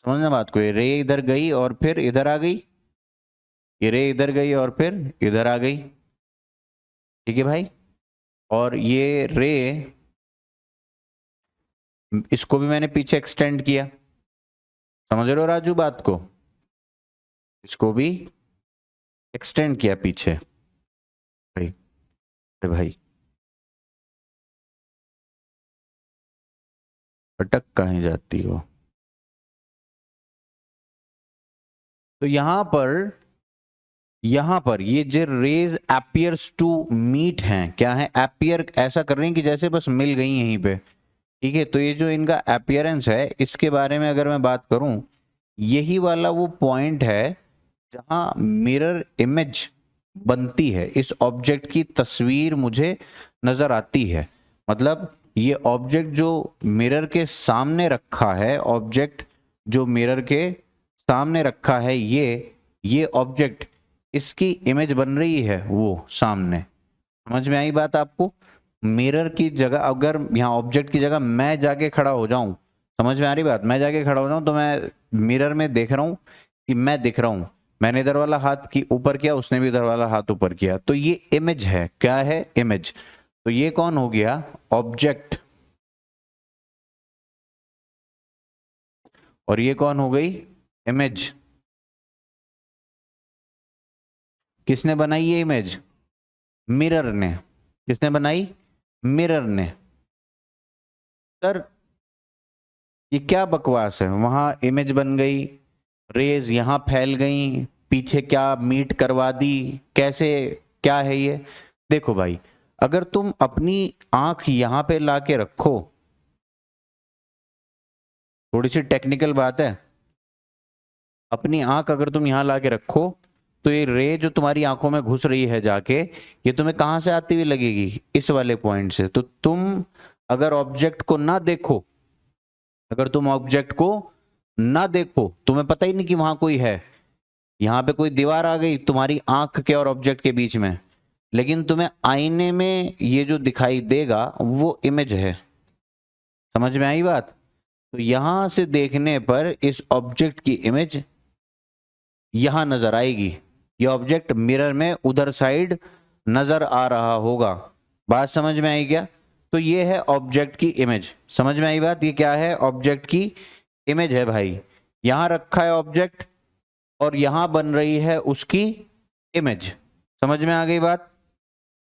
समझना बात को? ये रे इधर गई और फिर इधर आ गई, ये रे इधर गई और फिर इधर आ गई, ठीक है भाई। और ये रे, इसको भी मैंने पीछे एक्सटेंड किया, समझ रहे हो राजू बात को? इसको भी एक्सटेंड किया पीछे। भाई भाई अटक कहीं जाती हो? तो यहां पर ये जो रेज अपीयर्स टू मीट हैं, क्या है, अपीयर ऐसा कर रही हैं कि जैसे बस मिल गई यहीं पे, ठीक है। तो ये जो इनका अपीयरेंस है, इसके बारे में अगर मैं बात करूं, यही वाला वो पॉइंट है जहां मिरर इमेज बनती है, इस ऑब्जेक्ट की तस्वीर मुझे नजर आती है। मतलब ये ऑब्जेक्ट जो मिरर के सामने रखा है, ऑब्जेक्ट जो मिरर के सामने रखा है, ये ऑब्जेक्ट, इसकी इमेज बन रही है वो सामने। समझ में आई बात आपको? मिरर की जगह, अगर यहाँ ऑब्जेक्ट की जगह मैं जाके खड़ा हो जाऊं, समझ में आ रही बात, मैं जाके खड़ा हो जाऊं तो मैं मिरर में देख रहा हूं कि मैं दिख रहा हूं, मैंने इधर वाला हाथ की ऊपर किया, उसने भी इधर वाला हाथ ऊपर किया, तो ये इमेज है। क्या है? इमेज। तो ये कौन हो गया? ऑब्जेक्ट। और ये कौन हो गई? इमेज। किसने बनाई ये इमेज? मिरर ने। किसने बनाई? मिरर ने। सर ये क्या बकवास है, वहां इमेज बन गई, रेज यहां फैल गई, पीछे क्या मीट करवा दी, कैसे, क्या है ये? देखो भाई, अगर तुम अपनी आंख यहां पे लाके रखो, थोड़ी सी टेक्निकल बात है, अपनी आंख अगर तुम यहां लाके रखो, तो ये रे जो तुम्हारी आंखों में घुस रही है जाके, ये तुम्हें कहां से आती हुई लगेगी? इस वाले पॉइंट से। तो तुम अगर ऑब्जेक्ट को ना देखो, अगर तुम ऑब्जेक्ट को ना देखो, तुम्हें पता ही नहीं कि वहां कोई है, यहां पे कोई दीवार आ गई तुम्हारी आंख के और ऑब्जेक्ट के बीच में, लेकिन तुम्हें आईने में ये जो दिखाई देगा वो इमेज है। समझ में आई बात? तो यहां से देखने पर इस ऑब्जेक्ट की इमेज यहां नजर आएगी, ये ऑब्जेक्ट मिरर में उधर साइड नजर आ रहा होगा। बात समझ में आई क्या? तो ये है ऑब्जेक्ट की इमेज। समझ में आई बात? ये क्या है? ऑब्जेक्ट की इमेज है भाई। यहां रखा है ऑब्जेक्ट और यहां बन रही है उसकी इमेज। समझ में आ गई बात?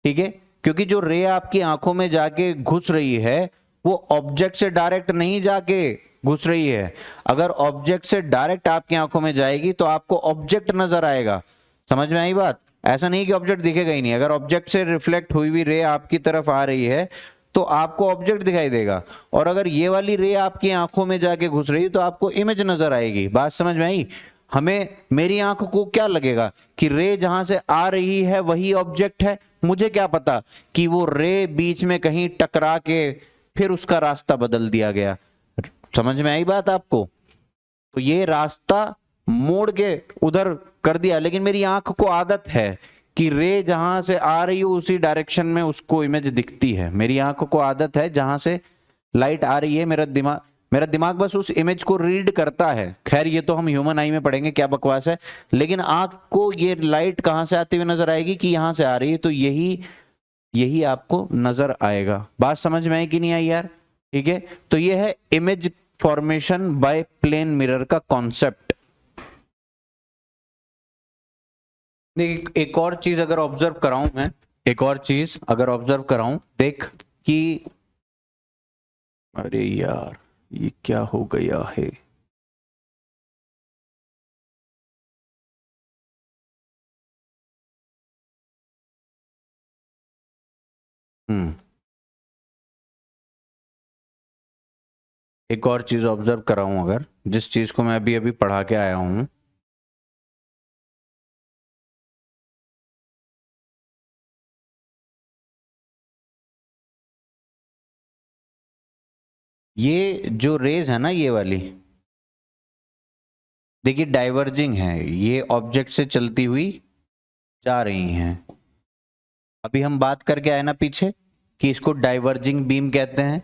ठीक है, क्योंकि जो रे आपकी आंखों में जाके घुस रही है वो ऑब्जेक्ट से डायरेक्ट नहीं जाके घुस रही है। अगर ऑब्जेक्ट से डायरेक्ट आपकी आंखों में जाएगी तो आपको ऑब्जेक्ट नजर आएगा। समझ में आई बात? ऐसा नहीं कि ऑब्जेक्ट दिखेगा ही नहीं। अगर ऑब्जेक्ट से रिफ्लेक्ट हुई हुई रे आपकी तरफ आ रही है तो आपको ऑब्जेक्ट दिखाई देगा, और अगर ये वाली रे आपकी आंखों में जाके घुस रही है तो आपको इमेज नजर आएगी। बात समझ में आई? हमें, मेरी आंख को क्या लगेगा कि रे जहां से आ रही है वही ऑब्जेक्ट है, मुझे क्या पता कि वो रे बीच में कहीं टकरा के फिर उसका रास्ता बदल दिया गया। समझ में आई बात आपको? तो ये रास्ता मोड़ के उधर कर दिया, लेकिन मेरी आंख को आदत है कि रे जहां से आ रही हो उसी डायरेक्शन में उसको इमेज दिखती है। मेरी आंख को आदत है, जहां से लाइट आ रही है मेरा दिमाग, मेरा दिमाग बस उस इमेज को रीड करता है। खैर ये तो हम ह्यूमन आई में पढ़ेंगे, क्या बकवास है। लेकिन आंख को ये लाइट कहां से आती हुई नजर आएगी कि यहां से आ रही है, तो यही आपको नजर आएगा। बात समझ में आई कि नहीं आई यार? ठीक है, तो ये है image formation by plane mirror का कॉन्सेप्ट। देखिए एक और चीज अगर ऑब्जर्व कराऊं मैं, एक और चीज अगर ऑब्जर्व कराऊं, देख कि अरे यार ये क्या हो गया है। एक और चीज ऑब्जर्व कराऊं अगर, जिस चीज को मैं अभी अभी पढ़ा के आया हूं, ये जो रेज है ना ये वाली, देखिए डाइवर्जिंग है, ये ऑब्जेक्ट से चलती हुई जा रही हैं। अभी हम बात करके आए ना पीछे कि इसको डाइवर्जिंग बीम कहते हैं,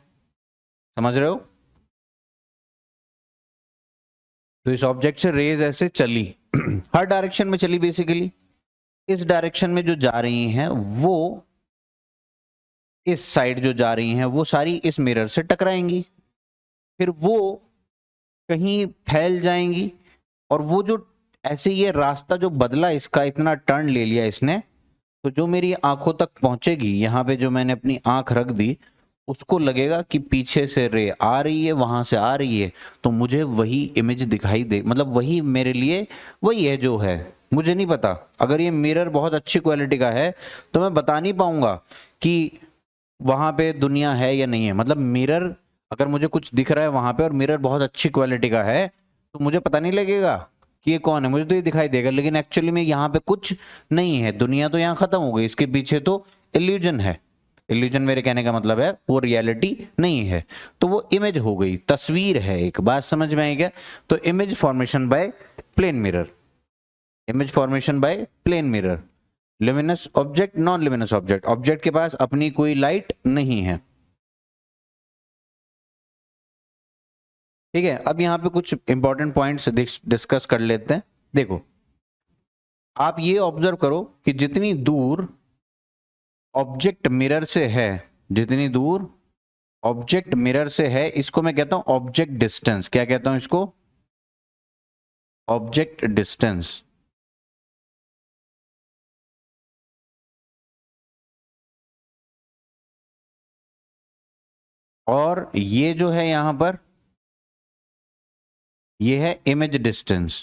समझ रहे हो? तो इस ऑब्जेक्ट से रेज ऐसे चली हर डायरेक्शन में चली बेसिकली। इस डायरेक्शन में जो जा रही हैं वो, इस साइड जो जा रही हैं वो सारी इस मिरर से टकराएंगी, फिर वो कहीं फैल जाएंगी, और वो जो ऐसे ये रास्ता जो बदला इसका, इतना टर्न ले लिया इसने, तो जो मेरी आंखों तक पहुंचेगी, यहाँ पे जो मैंने अपनी आंख रख दी, उसको लगेगा कि पीछे से रे आ रही है, वहां से आ रही है, तो मुझे वही इमेज दिखाई दे, मतलब वही मेरे लिए वही है जो है। मुझे नहीं पता, अगर ये मिरर बहुत अच्छी क्वालिटी का है तो मैं बता नहीं पाऊंगा कि वहां पे दुनिया है या नहीं है। मतलब मिरर अगर मुझे कुछ दिख रहा है वहां पे और मिरर बहुत अच्छी क्वालिटी का है, तो मुझे पता नहीं लगेगा कि ये कौन है, मुझे तो ये दिखाई देगा, लेकिन एक्चुअली में यहाँ पे कुछ नहीं है, दुनिया तो यहाँ खत्म हो गई, इसके पीछे तो इल्यूजन है। इल्यूजन मेरे कहने का मतलब है वो रियलिटी नहीं है, तो वो इमेज हो गई, तस्वीर है। एक बात समझ में आई क्या? तो image formation by plane mirror, image formation by plane mirror. Luminous object, non luminous object, object के पास अपनी कोई लाइट नहीं है। ठीक है, अब यहाँ पे कुछ इंपॉर्टेंट पॉइंट्स डिस्कस कर लेते हैं। देखो आप ये ऑब्जर्व करो कि जितनी दूर ऑब्जेक्ट मिरर से है, जितनी दूर ऑब्जेक्ट मिरर से है, इसको मैं कहता हूं ऑब्जेक्ट डिस्टेंस। क्या कहता हूं इसको? Object distance. और ये जो है यहां पर, ये है इमेज डिस्टेंस।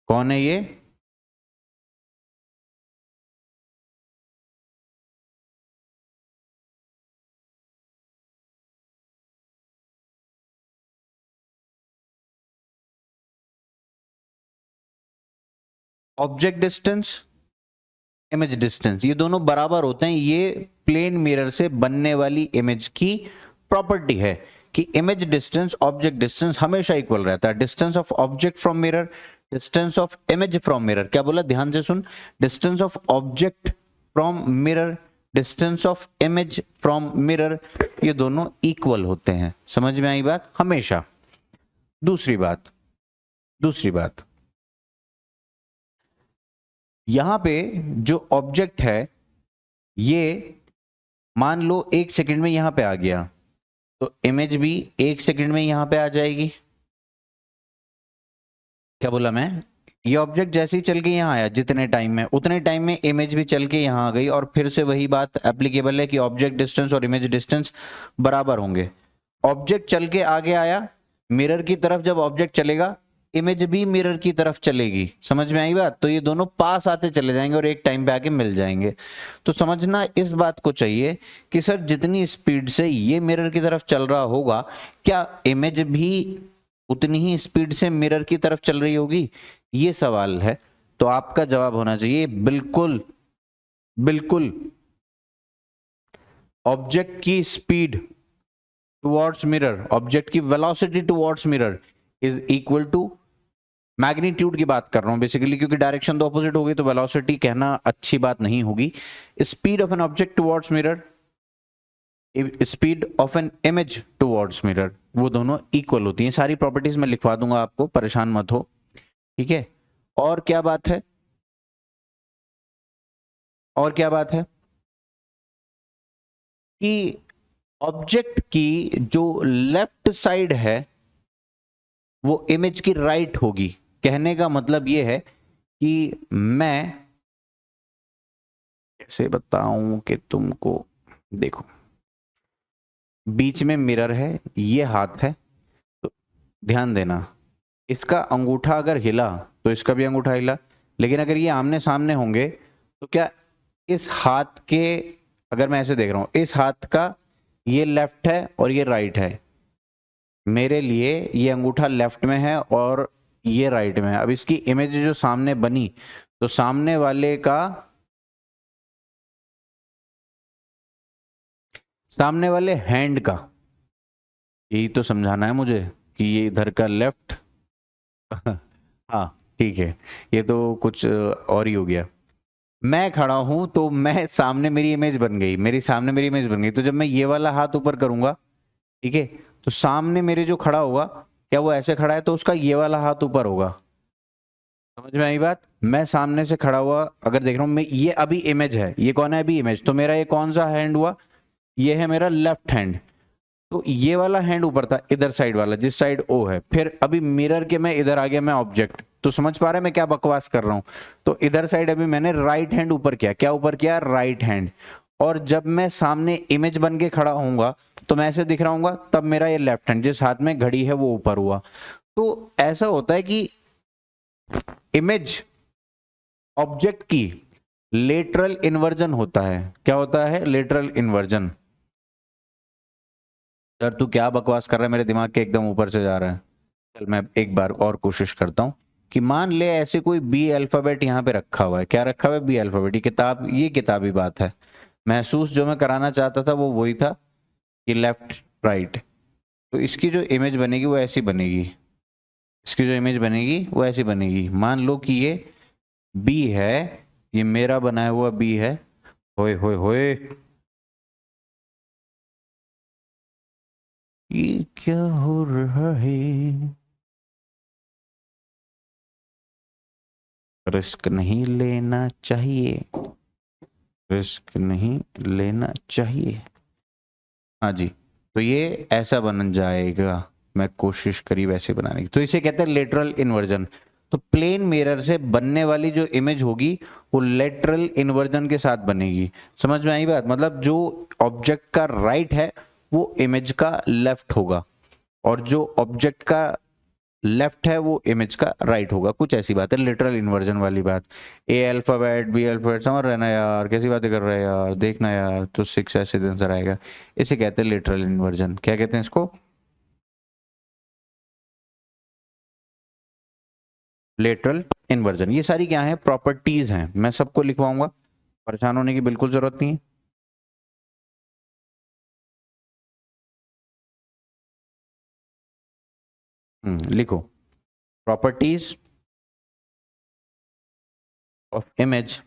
कौन है ये? ऑब्जेक्ट डिस्टेंस, इमेज डिस्टेंस, ये दोनों बराबर होते हैं। ये प्लेन मिरर से बनने वाली इमेज की प्रॉपर्टी है कि इमेज डिस्टेंस ऑब्जेक्ट डिस्टेंस हमेशा इक्वल रहता है। Distance of object from mirror, distance of image from mirror. क्या बोला, ध्यान से सुन। Distance of object from mirror, distance of image from mirror, ये दोनों इक्वल होते हैं। समझ में आई बात? हमेशा। दूसरी बात, दूसरी बात, यहां पे जो ऑब्जेक्ट है ये मान लो 1 सेकंड में यहां पे आ गया, तो इमेज भी 1 सेकंड में यहां पे आ जाएगी। क्या बोला मैं? ये ऑब्जेक्ट जैसे ही चल के यहाँ आया, जितने टाइम में, उतने टाइम में इमेज भी चल के यहाँ आ गई। और फिर से वही बात एप्लीकेबल है कि ऑब्जेक्ट डिस्टेंस और इमेज डिस्टेंस बराबर होंगे। ऑब्जेक्ट चल के आगे आया, मिरर की तरफ जब ऑब्जेक्ट चलेगा, इमेज भी मिरर की तरफ चलेगी। समझ में आई बात? तो ये दोनों पास आते चले जाएंगे और एक टाइम पे आके मिल जाएंगे। तो समझना इस बात को चाहिए कि सर जितनी स्पीड से ये मिरर की तरफ चल रहा होगा, क्या इमेज भी उतनी ही स्पीड से मिरर की तरफ चल रही होगी? ये सवाल है। तो आपका जवाब होना चाहिए बिल्कुल, बिल्कुल। ऑब्जेक्ट की स्पीड टुवर्ड्स मिरर, ऑब्जेक्ट की velocity towards mirror is equal to, magnitude की बात कर रहा हूं बेसिकली, क्योंकि डायरेक्शन तो ऑपोजिट होगी तो वेलोसिटी कहना अच्छी बात नहीं होगी। Speed of an object towards mirror speed of an image towards mirror, वो दोनों इक्वल होती हैं। सारी प्रॉपर्टीज मैं लिखवा दूंगा आपको, परेशान मत हो, ठीक है। और क्या बात है, और क्या बात है कि ऑब्जेक्ट की जो लेफ्ट साइड है वो इमेज की राइट होगी। कहने का मतलब ये है कि मैं कैसे बताऊं कि तुमको, देखो बीच में मिरर है, ये हाथ है, तो ध्यान देना, इसका अंगूठा अगर हिला तो इसका भी अंगूठा हिला, लेकिन अगर ये आमने सामने होंगे तो क्या इस हाथ के, अगर मैं ऐसे देख रहा हूं, इस हाथ का ये लेफ्ट है और ये राइट है, मेरे लिए ये अंगूठा लेफ्ट में है और ये राइट में है। अब इसकी इमेज जो सामने बनी, तो सामने वाले का, सामने वाले हैंड का, यही तो समझाना है मुझे कि ये इधर का लेफ्ट हाँ ठीक है, ये तो कुछ और ही हो गया। मैं खड़ा हूं तो मैं सामने, मेरी इमेज बन गई, मेरी सामने मेरी इमेज बन गई, तो जब मैं ये वाला हाथ ऊपर करूंगा, ठीक है, तो सामने मेरे जो खड़ा होगा, क्या वो ऐसे खड़ा है तो उसका ये वाला हाथ ऊपर होगा। समझ में आई बात? मैं सामने से खड़ा हुआ अगर देख रहा हूं, मैं ये अभी इमेज है, ये कौन है अभी इमेज, तो मेरा ये कौन सा हैंड हुआ, ये है मेरा लेफ्ट हैंड, तो ये वाला हैंड ऊपर था, इधर साइड वाला जिस साइड ओ है, फिर अभी मिरर के मैं इधर आ गया, मैं ऑब्जेक्ट, तो समझ पा रहे हैं मैं क्या बकवास कर रहा हूं। तो इधर साइड अभी मैंने राइट हैंड ऊपर किया, क्या ऊपर किया, राइट हैंड, और जब मैं सामने इमेज बन के खड़ा होऊंगा तो मैं ऐसे दिख रहा हूंगा, तब मेरा ये लेफ्ट हैंड जिस हाथ में घड़ी है वो ऊपर हुआ। तो ऐसा होता है कि इमेज ऑब्जेक्ट की लेटरल इन्वर्जन होता है। क्या होता है, लेटरल इन्वर्जन। सर तू क्या बकवास कर रहा है, मेरे दिमाग के एकदम ऊपर से जा रहा है। चल मैं एक बार और कोशिश करता हूं कि मान ले ऐसे कोई बी अल्फाबेट यहाँ पे रखा हुआ है, क्या रखा हुआ है, बी अल्फाबेट, ये किताब, ये किताबी बात है। महसूस जो मैं कराना चाहता था वो वही था कि लेफ्ट राइट, तो इसकी जो इमेज बनेगी वो ऐसी बनेगी, इसकी जो इमेज बनेगी वो ऐसी बनेगी। मान लो कि ये बी है, ये मेरा बनाया हुआ बी है, होए होए होए, ये क्या हो रहा है, रिस्क नहीं लेना चाहिए, रिस्क नहीं लेना चाहिए। हाँ जी, तो ये ऐसा बन जाएगा, मैं कोशिश करी वैसे बनाने की, तो इसे कहते हैं लेटरल इन्वर्जन। तो प्लेन मिरर से बनने वाली जो इमेज होगी वो लेटरल इन्वर्जन के साथ बनेगी। समझ में आई बात? मतलब जो ऑब्जेक्ट का राइट है वो इमेज का लेफ्ट होगा, और जो ऑब्जेक्ट का लेफ्ट है वो इमेज का राइट होगा। कुछ ऐसी बात है, लिटरल इन्वर्जन वाली बात। ए अल्फाबेट बी अल्फाबेट, समझ रहे ना यार, कैसी बातें कर रहे हैं यार, देखना यार तो 6 ऐसे आंसर आएगा। इसे कहते हैं लिटरल इन्वर्जन। क्या कहते हैं इसको? Lateral inversion. ये सारी क्या है, प्रॉपर्टीज हैं, मैं सबको लिखवाऊंगा, परेशान होने की बिल्कुल जरूरत नहीं है। लिखो, प्रॉपर्टीज ऑफ इमेज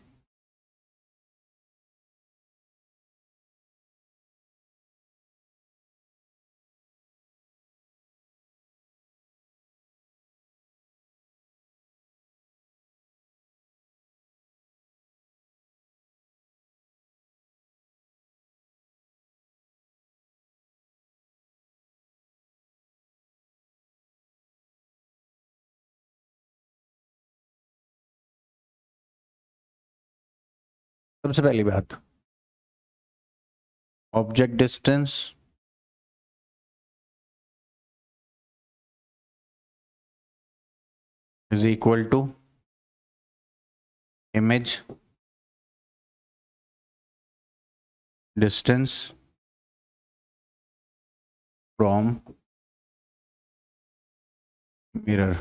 सबसे पहली बात, object distance is equal to image distance from mirror.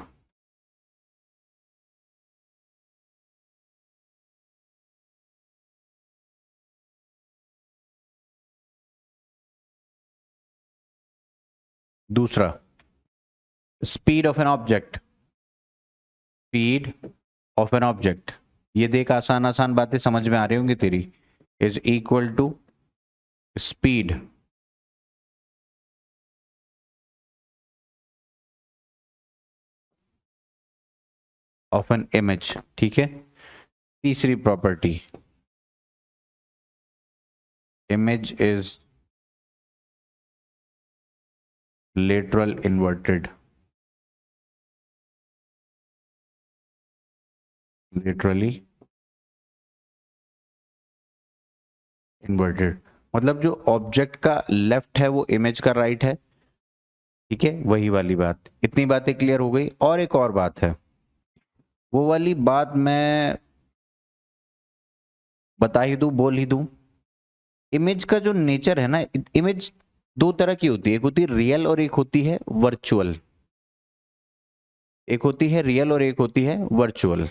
दूसरा, speed of an object, speed of an object, ये देख आसान आसान बातें समझ में आ रही होंगी तेरी, is equal to speed of an image, ठीक है। तीसरी property, image is lateral inverted, literally inverted, मतलब जो ऑब्जेक्ट का लेफ्ट है वो इमेज का राइट है, ठीक है, वही वाली बात। इतनी बातें क्लियर हो गई। और एक और बात है, वो वाली बात मैं बता ही दूं, बोल ही दूं। इमेज का जो नेचर है ना, इमेज दो तरह की होती है, एक होती है रियल और एक होती है वर्चुअल। एक होती है रियल और एक होती है वर्चुअल।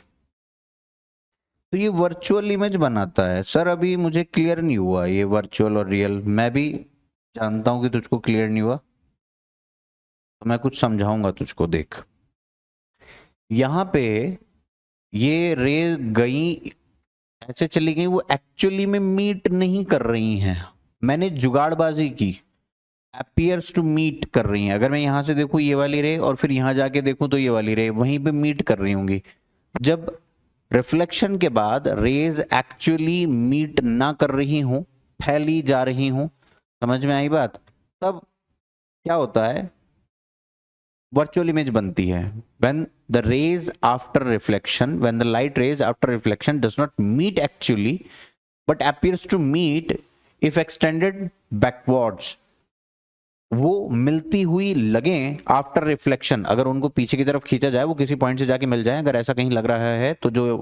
तो ये वर्चुअल इमेज बनाता है। सर अभी मुझे क्लियर नहीं हुआ ये वर्चुअल और रियल, मैं भी जानता हूं कि तुझको क्लियर नहीं हुआ, तो मैं कुछ समझाऊंगा तुझको। देख, यहां पे ये रे गई, ऐसे चली गई, वो एक्चुअली में मीट नहीं कर रही हैं, मैंने जुगाड़बाजी की, अपीयर्स टू मीट कर रही हैं। अगर मैं यहां से देखूं ये वाली रे और फिर यहां जाके देखूं तो ये वाली रे वहीं पे मीट कर रही होंगी। जब रिफ्लेक्शन के बाद रेज एक्चुअली मीट ना कर रही हूं, फैली जा रही हूं, समझ में आई बात, तब क्या होता है, वर्चुअल इमेज बनती है। when the rays after reflection when the light rays after reflection does not meet actually but appears to meet if extended backwards, वो मिलती हुई लगे आफ्टर रिफ्लेक्शन, अगर उनको पीछे की तरफ खींचा जाए, वो किसी पॉइंट से जाके मिल जाए, अगर ऐसा कहीं लग रहा है तो जो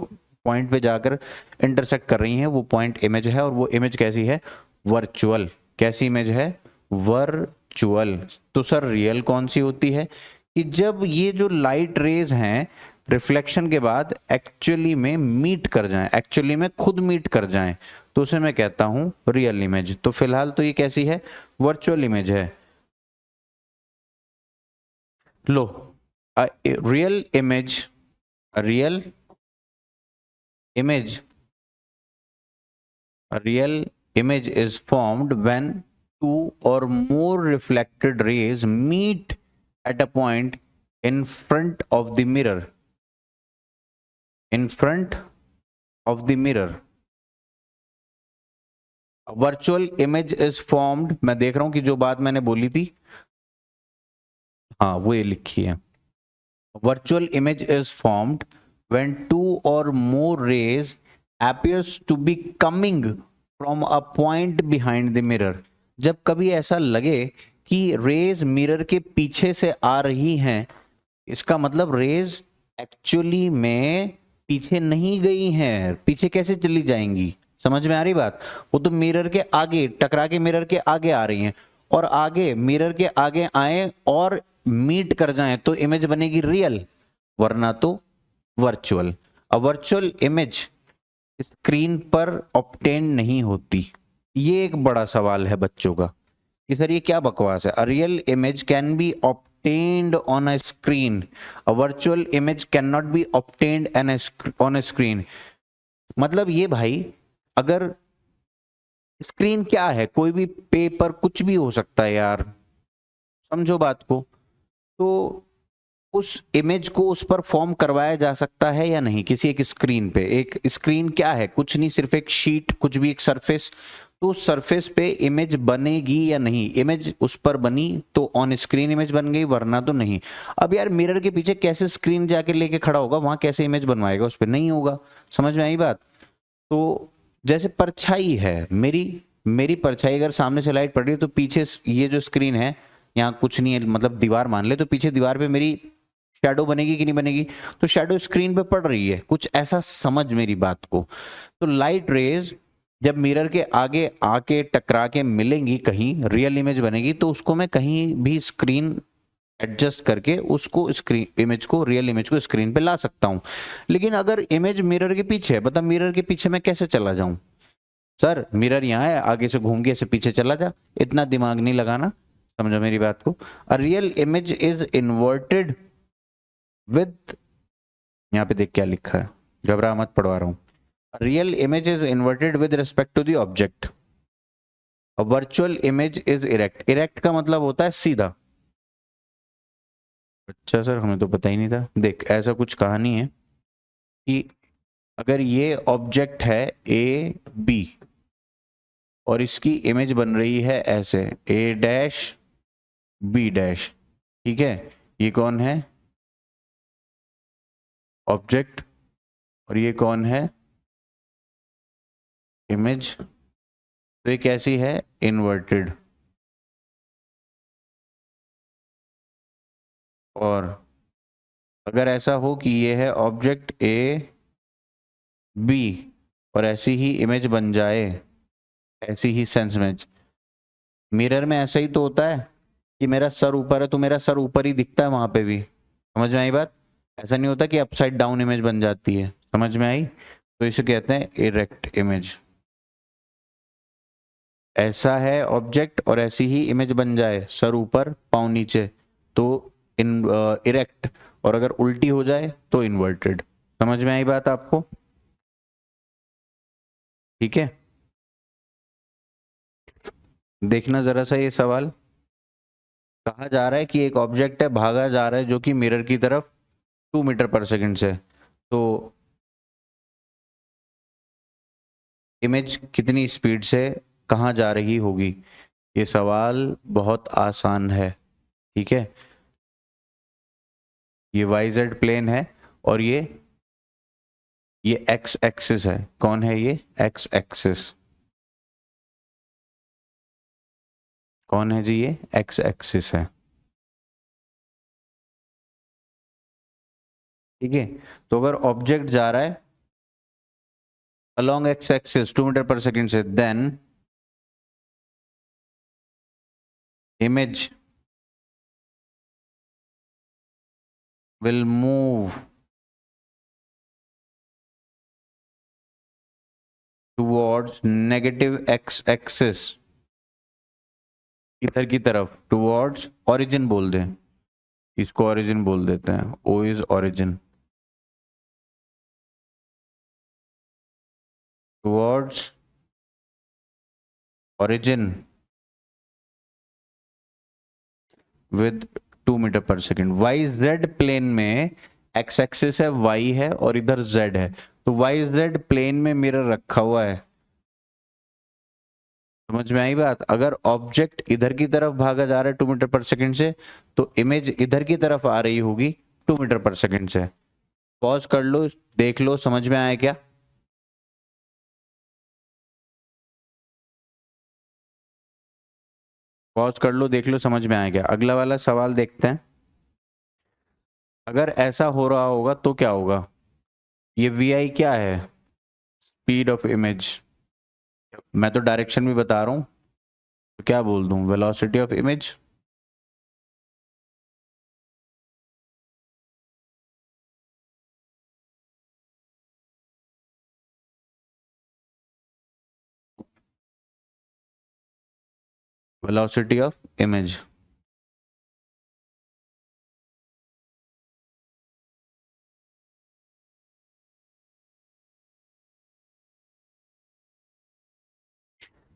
पॉइंट पे जाकर इंटरसेक्ट कर रही है वो पॉइंट इमेज है। और वो इमेज कैसी है, वर्चुअल। कैसी इमेज है, वर्चुअल। तो सर रियल कौन सी होती है, कि जब ये जो लाइट रेज हैं रिफ्लेक्शन के बाद एक्चुअली में मीट कर जाएं, एक्चुअली में खुद मीट कर जाएं, तो उसे मैं कहता हूं रियल इमेज। तो फिलहाल तो ये कैसी है, वर्चुअल इमेज है। लो, real image, real image, real image is formed when two or more reflected rays meet at a point in front of the mirror, in front of the mirror. virtual image is formed, मैं देख रहा हूं कि जो बात मैंने बोली थी, हाँ वो ये लिखी है, virtual image is formed when two or more rays appears to be coming from a point behind the mirror। जब कभी ऐसा लगे कि रेज मिरर के पीछे से आ रही हैं, इसका मतलब रेज एक्चुअली में पीछे नहीं गई हैं। पीछे कैसे चली जाएंगी, समझ में आ रही बात, वो तो मिरर के आगे टकरा के मिरर के आगे आ रही हैं, और आगे मिरर के आगे आए और मीट कर जाएं तो इमेज बनेगी रियल, वरना तो virtual. A virtual image screen पर ऑब्टेन नहीं होती। ये एक बड़ा सवाल है बच्चों का कि सर ये क्या बकवास है। A real image can be obtained on a screen, a virtual image can not be obtained on a screen. मतलब ये भाई, अगर स्क्रीन क्या है, कोई भी पेपर कुछ भी हो सकता है यार, समझो बात को। तो उस इमेज को उस पर फॉर्म करवाया जा सकता है या नहीं किसी एक स्क्रीन पे। एक स्क्रीन क्या है, कुछ नहीं, सिर्फ एक शीट, कुछ भी एक सरफेस। तो उस सरफेस पे इमेज बनेगी या नहीं, इमेज उस पर बनी तो ऑन स्क्रीन इमेज बन गई, वरना तो नहीं। अब यार मिरर के पीछे कैसे स्क्रीन जाके लेके खड़ा होगा, वहां कैसे इमेज बनवाएगा, उस पर नहीं होगा। समझ में आई बात। तो जैसे परछाई है, मेरी मेरी परछाई अगर सामने से लाइट पड़ रही है तो पीछे ये जो स्क्रीन है, यहाँ कुछ नहीं है, मतलब दीवार मान ले, तो पीछे दीवार पे मेरी शैडो बनेगी कि नहीं बनेगी, तो शैडो स्क्रीन पे पड़ रही है, कुछ ऐसा समझ मेरी बात को। तो लाइट रेज जब मिरर के आगे आके टकरा के मिलेंगी, कहीं रियल इमेज बनेगी, तो उसको मैं कहीं भी स्क्रीन एडजस्ट करके उसको स्क्रीन इमेज को, रियल इमेज को स्क्रीन पे ला सकता हूं। लेकिन अगर इमेज मिरर के पीछे है, बता मिरर के पीछे मैं कैसे चला जाऊं। सर मिरर यहाँ है, आगे से घूम के ऐसे पीछे चला जा, इतना दिमाग नहीं लगाना, समझो मेरी बात को। A real image is inverted with, यहाँ पे देख क्या लिखा है, घबरा मत, पढ़वा रहा हूं। Real image is inverted with respect to the object, virtual image is erect. Erect का मतलब होता है सीधा। अच्छा सर हमें तो पता ही नहीं था। देख ऐसा कुछ कहानी है, कि अगर ये ऑब्जेक्ट है ए बी और इसकी इमेज बन रही है ऐसे ए डैश बी डैश, ठीक है, ये कौन है ऑब्जेक्ट और ये कौन है इमेज, तो ये कैसी है इन्वर्टेड। और अगर ऐसा हो कि ये है ऑब्जेक्ट ए बी और ऐसी ही इमेज बन जाए, ऐसी ही सेंस में, मिरर में ऐसा ही तो होता है कि मेरा सर ऊपर है तो मेरा सर ऊपर ही दिखता है वहां पे भी, समझ में आई बात। ऐसा नहीं होता कि अपसाइड डाउन इमेज बन जाती है, समझ में आई। तो इसे कहते हैं इरेक्ट इमेज। ऐसा है ऑब्जेक्ट और ऐसी ही इमेज बन जाए सर ऊपर पाँव नीचे तो इन इरेक्ट, और अगर उल्टी हो जाए तो इन्वर्टेड। समझ में आई बात आपको, ठीक है। देखना जरा सा ये सवाल, कहा जा रहा है कि एक ऑब्जेक्ट है भागा जा रहा है जो कि मिरर की तरफ 2 मीटर पर सेकंड से, तो इमेज कितनी स्पीड से कहाँ जा रही होगी। ये सवाल बहुत आसान है, ठीक है। ये वाई जेड प्लेन है और ये एक्स एक्सिस है। कौन है ये एक्स एक्सिस, कौन है जी ये एक्स एक्सिस है, ठीक है। तो अगर ऑब्जेक्ट जा रहा है along x axis 2 metre per second से, then image will move towards negative x axis, इधर की तरफ towards origin बोल दें, इसको origin बोल देते हैं, O is origin, towards origin with 2 metre per second. Y Z plane में एक्स एक्सिस है, वाई है और इधर जेड है, तो वाई जेड प्लेन में मिरर रखा हुआ है। समझ में आई बात। अगर ऑब्जेक्ट इधर की तरफ भागा जा रहा है 2 मीटर पर सेकंड से, तो इमेज इधर की तरफ आ रही होगी 2 मीटर पर सेकंड से। पॉज कर लो, देख लो समझ में आया क्या। पॉज कर लो, देख लो समझ में आया क्या। अगला वाला सवाल देखते हैं। अगर ऐसा हो रहा होगा तो क्या होगा। ये वी आई क्या है, स्पीड ऑफ इमेज। मैं तो डायरेक्शन भी बता रहा हूं, तो क्या बोल दूं, velocity of image. Velocity of image.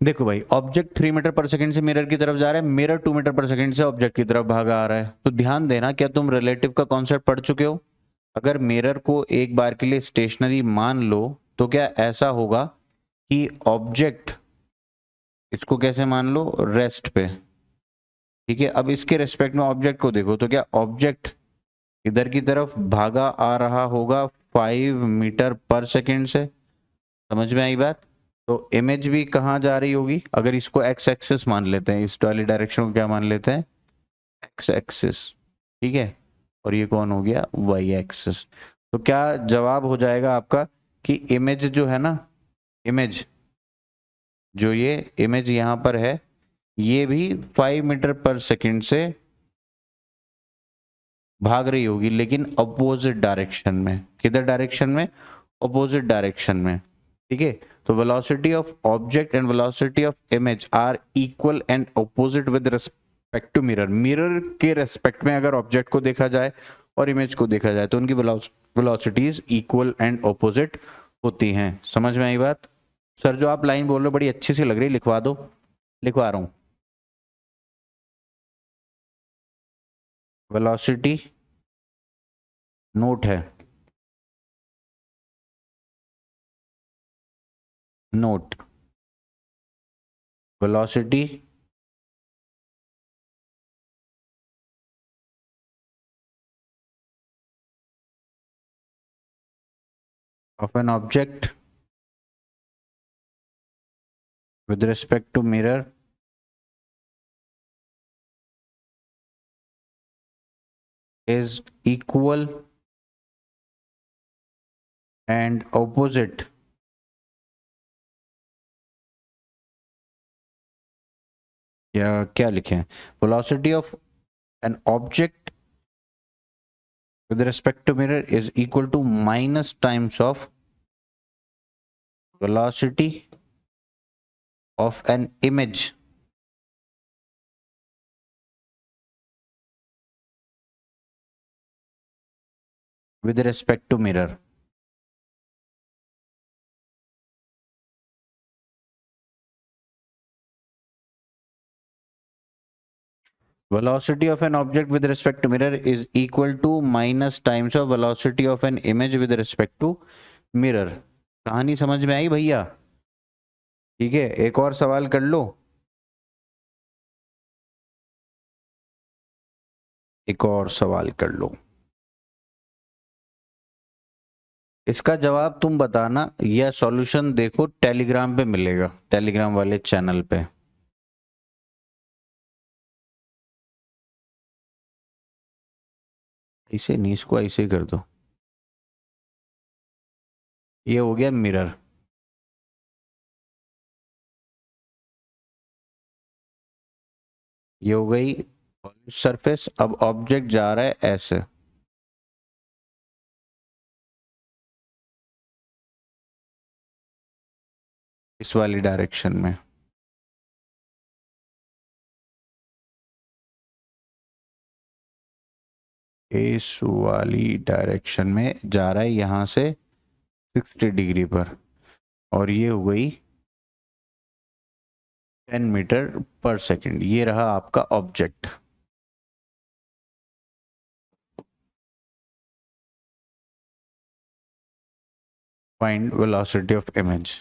देखो भाई, ऑब्जेक्ट 3 मीटर पर सेकंड से मिरर की तरफ जा रहा है, मिरर 2 मीटर पर सेकंड से ऑब्जेक्ट की तरफ भागा आ रहा है। तो ध्यान देना, क्या तुम रिलेटिव का कॉन्सेप्ट पढ़ चुके हो। अगर मिरर को एक बार के लिए स्टेशनरी मान लो तो क्या ऐसा होगा कि ऑब्जेक्ट, इसको कैसे मान लो रेस्ट पे, ठीक है। अब इसके रेस्पेक्ट में ऑब्जेक्ट को देखो, तो क्या ऑब्जेक्ट इधर की तरफ भागा आ रहा होगा 5 मीटर पर सेकंड से। समझ में आई बात। तो इमेज भी कहाँ जा रही होगी, अगर इसको एक्स एक्सिस मान लेते हैं, इस वाली डायरेक्शन को क्या मान लेते हैं एक्स एक्सिस, ठीक है। और ये कौन हो गया वाई एक्सिस। तो क्या जवाब हो जाएगा आपका कि इमेज जो है ना, इमेज जो ये इमेज यहां पर है, ये भी 5 मीटर पर सेकंड से भाग रही होगी, लेकिन अपोजिट डायरेक्शन में। किधर डायरेक्शन में, अपोजिट डायरेक्शन में, ठीक है। तो velocity of object and velocity of image are equal and opposite with respect to mirror. Mirror के रेस्पेक्ट में अगर ऑब्जेक्ट को देखा जाए और इमेज को देखा जाए तो उनकी वेलोसिटीज इक्वल एंड अपोजिट होती हैं। समझ में आई बात। सर जो आप लाइन बोल रहे हो बड़ी अच्छी सी लग रही, लिखवा दो। लिखवा रहा हूं, वेलोसिटी नोट है, note velocity of an object with respect to mirror is equal and opposite या क्या लिखें, velocity of an object with respect to mirror is equal to minus times of velocity of an image with respect to mirror. Velocity of an object with respect to mirror is equal to minus times of velocity of an image with respect to mirror. कहानी समझ में आई भैया? ठीक है, एक और सवाल कर लो, एक और सवाल कर लो। इसका जवाब तुम बताना या सॉल्यूशन देखो टेलीग्राम पे मिलेगा, टेलीग्राम वाले चैनल पे। इसे नहीं, इसको ऐसे ही कर दो। ये हो गया मिरर, ये हो गई सरफेस। अब ऑब्जेक्ट जा रहा है ऐसे, इस वाली डायरेक्शन में। इस वाली डायरेक्शन में जा रहा है यहां से 60 डिग्री पर, और ये हो गई 10 मीटर पर सेकंड। ये रहा आपका object. Find velocity of image.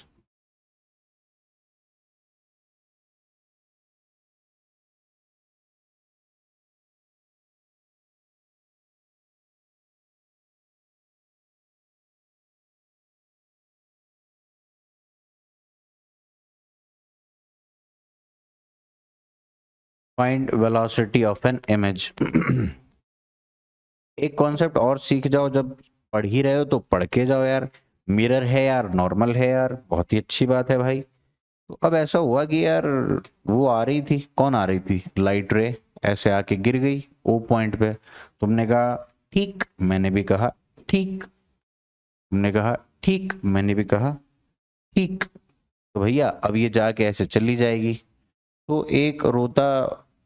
Find velocity of an image. एक कॉन्सेप्ट और सीख जाओ, जब पढ़ ही रहे हो तो पढ़ के जाओ यार। मिरर है यार, नॉर्मल है यार, बहुत ही अच्छी बात है भाई। तो अब ऐसा हुआ कि यार वो आ रही थी, कौन आ रही थी, लाइट रे ऐसे आके गिर गई ओ पॉइंट पे। तुमने कहा ठीक, मैंने भी कहा ठीक, तुमने कहा ठीक, मैंने भी कहा ठीक। तो भैया अब ये जाके ऐसे चली जाएगी। तो एक रोता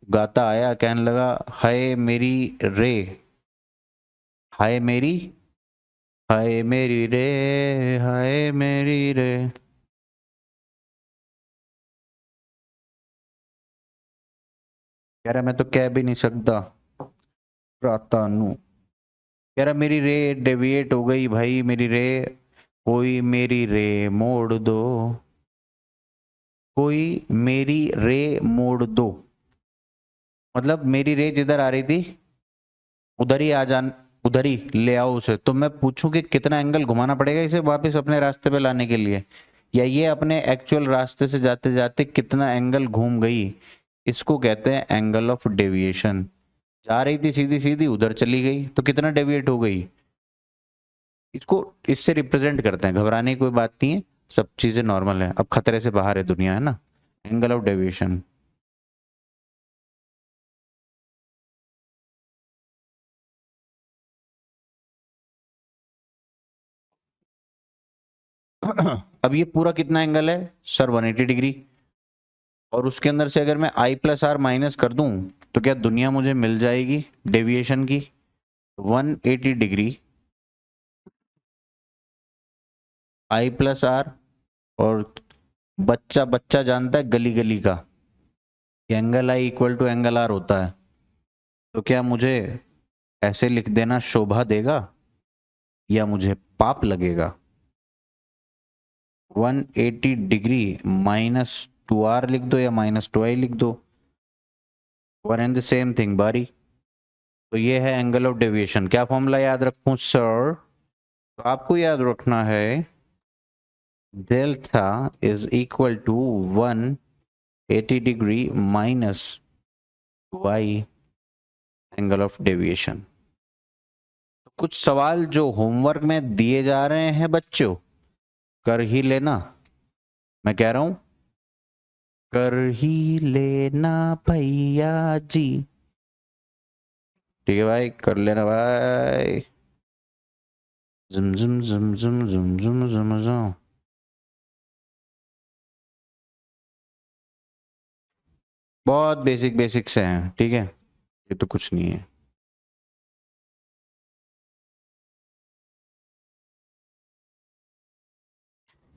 गाता आया, कहने लगा हाय मेरी रे, हाय मेरी, हाय मेरी रे, हाय मेरी रे। कह रहा मैं तो कह भी नहीं सकता, राता नू। कह रहा मेरी रे डेविएट हो गई भाई, मेरी रे, कोई मेरी रे मोड़ दो, कोई मेरी रे मोड़ दो। मतलब मेरी रे जिधर आ रही थी उधर ही आ जान, उधर ही ले आओ उसे। तो मैं पूछूं कि कितना एंगल घुमाना पड़ेगा इसे वापस अपने रास्ते पे लाने के लिए, या ये अपने एक्चुअल रास्ते से जाते जाते कितना एंगल घूम गई। इसको कहते हैं एंगल ऑफ डेविएशन। जा रही थी सीधी सीधी, उधर चली गई तो कितना डेविएट हो गई। इसको इससे रिप्रेजेंट करते हैं, घबराने की कोई बात नहीं है, सब चीजें नॉर्मल है। अब खतरे से बाहर है दुनिया, है ना। Angle of deviation. अब ये पूरा कितना एंगल है सर, 180 डिग्री। और उसके अंदर से अगर मैं आई प्लस आर माइनस कर दूं तो क्या दुनिया मुझे मिल जाएगी डेविएशन की। 180 डिग्री आई प्लस आर, और बच्चा बच्चा जानता है गली गली का, angle I equal to angle R होता है। तो क्या मुझे ऐसे लिख देना शोभा देगा या मुझे पाप लगेगा? 180 डिग्री -2r लिख दो या -2i लिख दो, one and the same thing बारी। तो ये है एंगल ऑफ डेविएशन। क्या फॉर्मूला याद रखूं सर? तो आपको याद रखना है delta is equal to 180 degree -y angle of deviation. कुछ सवाल जो होमवर्क में दिए जा रहे हैं बच्चों, कर ही लेना। मैं कह रहा हूं कर ही लेना भैया जी। ठीक है भाई, कर लेना भाई। जुम जुम जुम जुम जुम जुम जुम जुम। बहुत बेसिक बेसिक से हैं, ठीक है, ये तो कुछ नहीं है।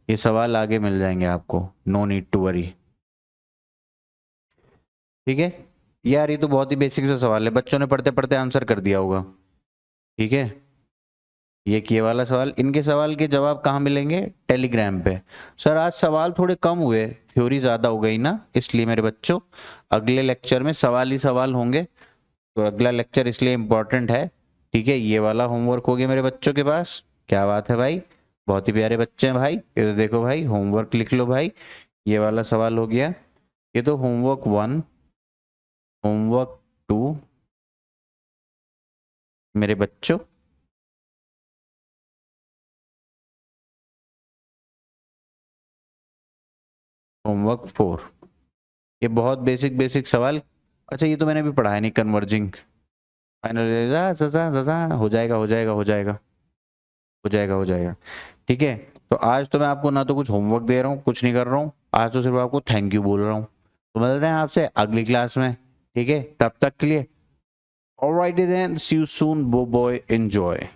ये सवाल आगे मिल जाएंगे आपको, नो नीड टू वरी। ठीक है यार, ये तो बहुत ही बेसिक सा सवाल है, बच्चों ने पढ़ते पढ़ते आंसर कर दिया होगा। ठीक है, ये वाला सवाल, इनके सवाल के जवाब कहाँ मिलेंगे? टेलीग्राम पे। सर आज सवाल थोड़े कम हुए, थ्योरी ज़्यादा हो गई ना, इसलिए मेरे बच्चों अगले लेक्चर में सवाल ही सवाल होंगे। तो अगला लेक्चर इसलिए इम्पोर्टेंट है। ठीक है, ये वाला होमवर्क हो गया मेरे बच्चों के पास। क्या बात है भाई, बहुत ही प्यारे बच्चे हैं भाई। ये देखो भाई, होमवर्क लिख लो भाई। ये वाला सवाल हो गया। ये तो होमवर्क 1, होमवर्क 2 मेरे बच्चों। होमवर्क 4, ये बहुत बेसिक बेसिक सवाल। अच्छा ये तो मैंने भी पढ़ा है नहीं, कन्वर्जिंग फाइनल हो जाएगा हो जाएगा हो जाएगा हो जाएगा हो जाएगा। ठीक है, तो आज तो मैं आपको ना तो कुछ होमवर्क दे रहा हूँ, कुछ नहीं कर रहा हूँ, आज तो सिर्फ आपको थैंक यू बोल रहा हूँ। तो मिलते हैं आपसे अगली क्लास में। ठीक है, तब तक के लिए alright then, see you soon, बो बॉय, एंजॉय।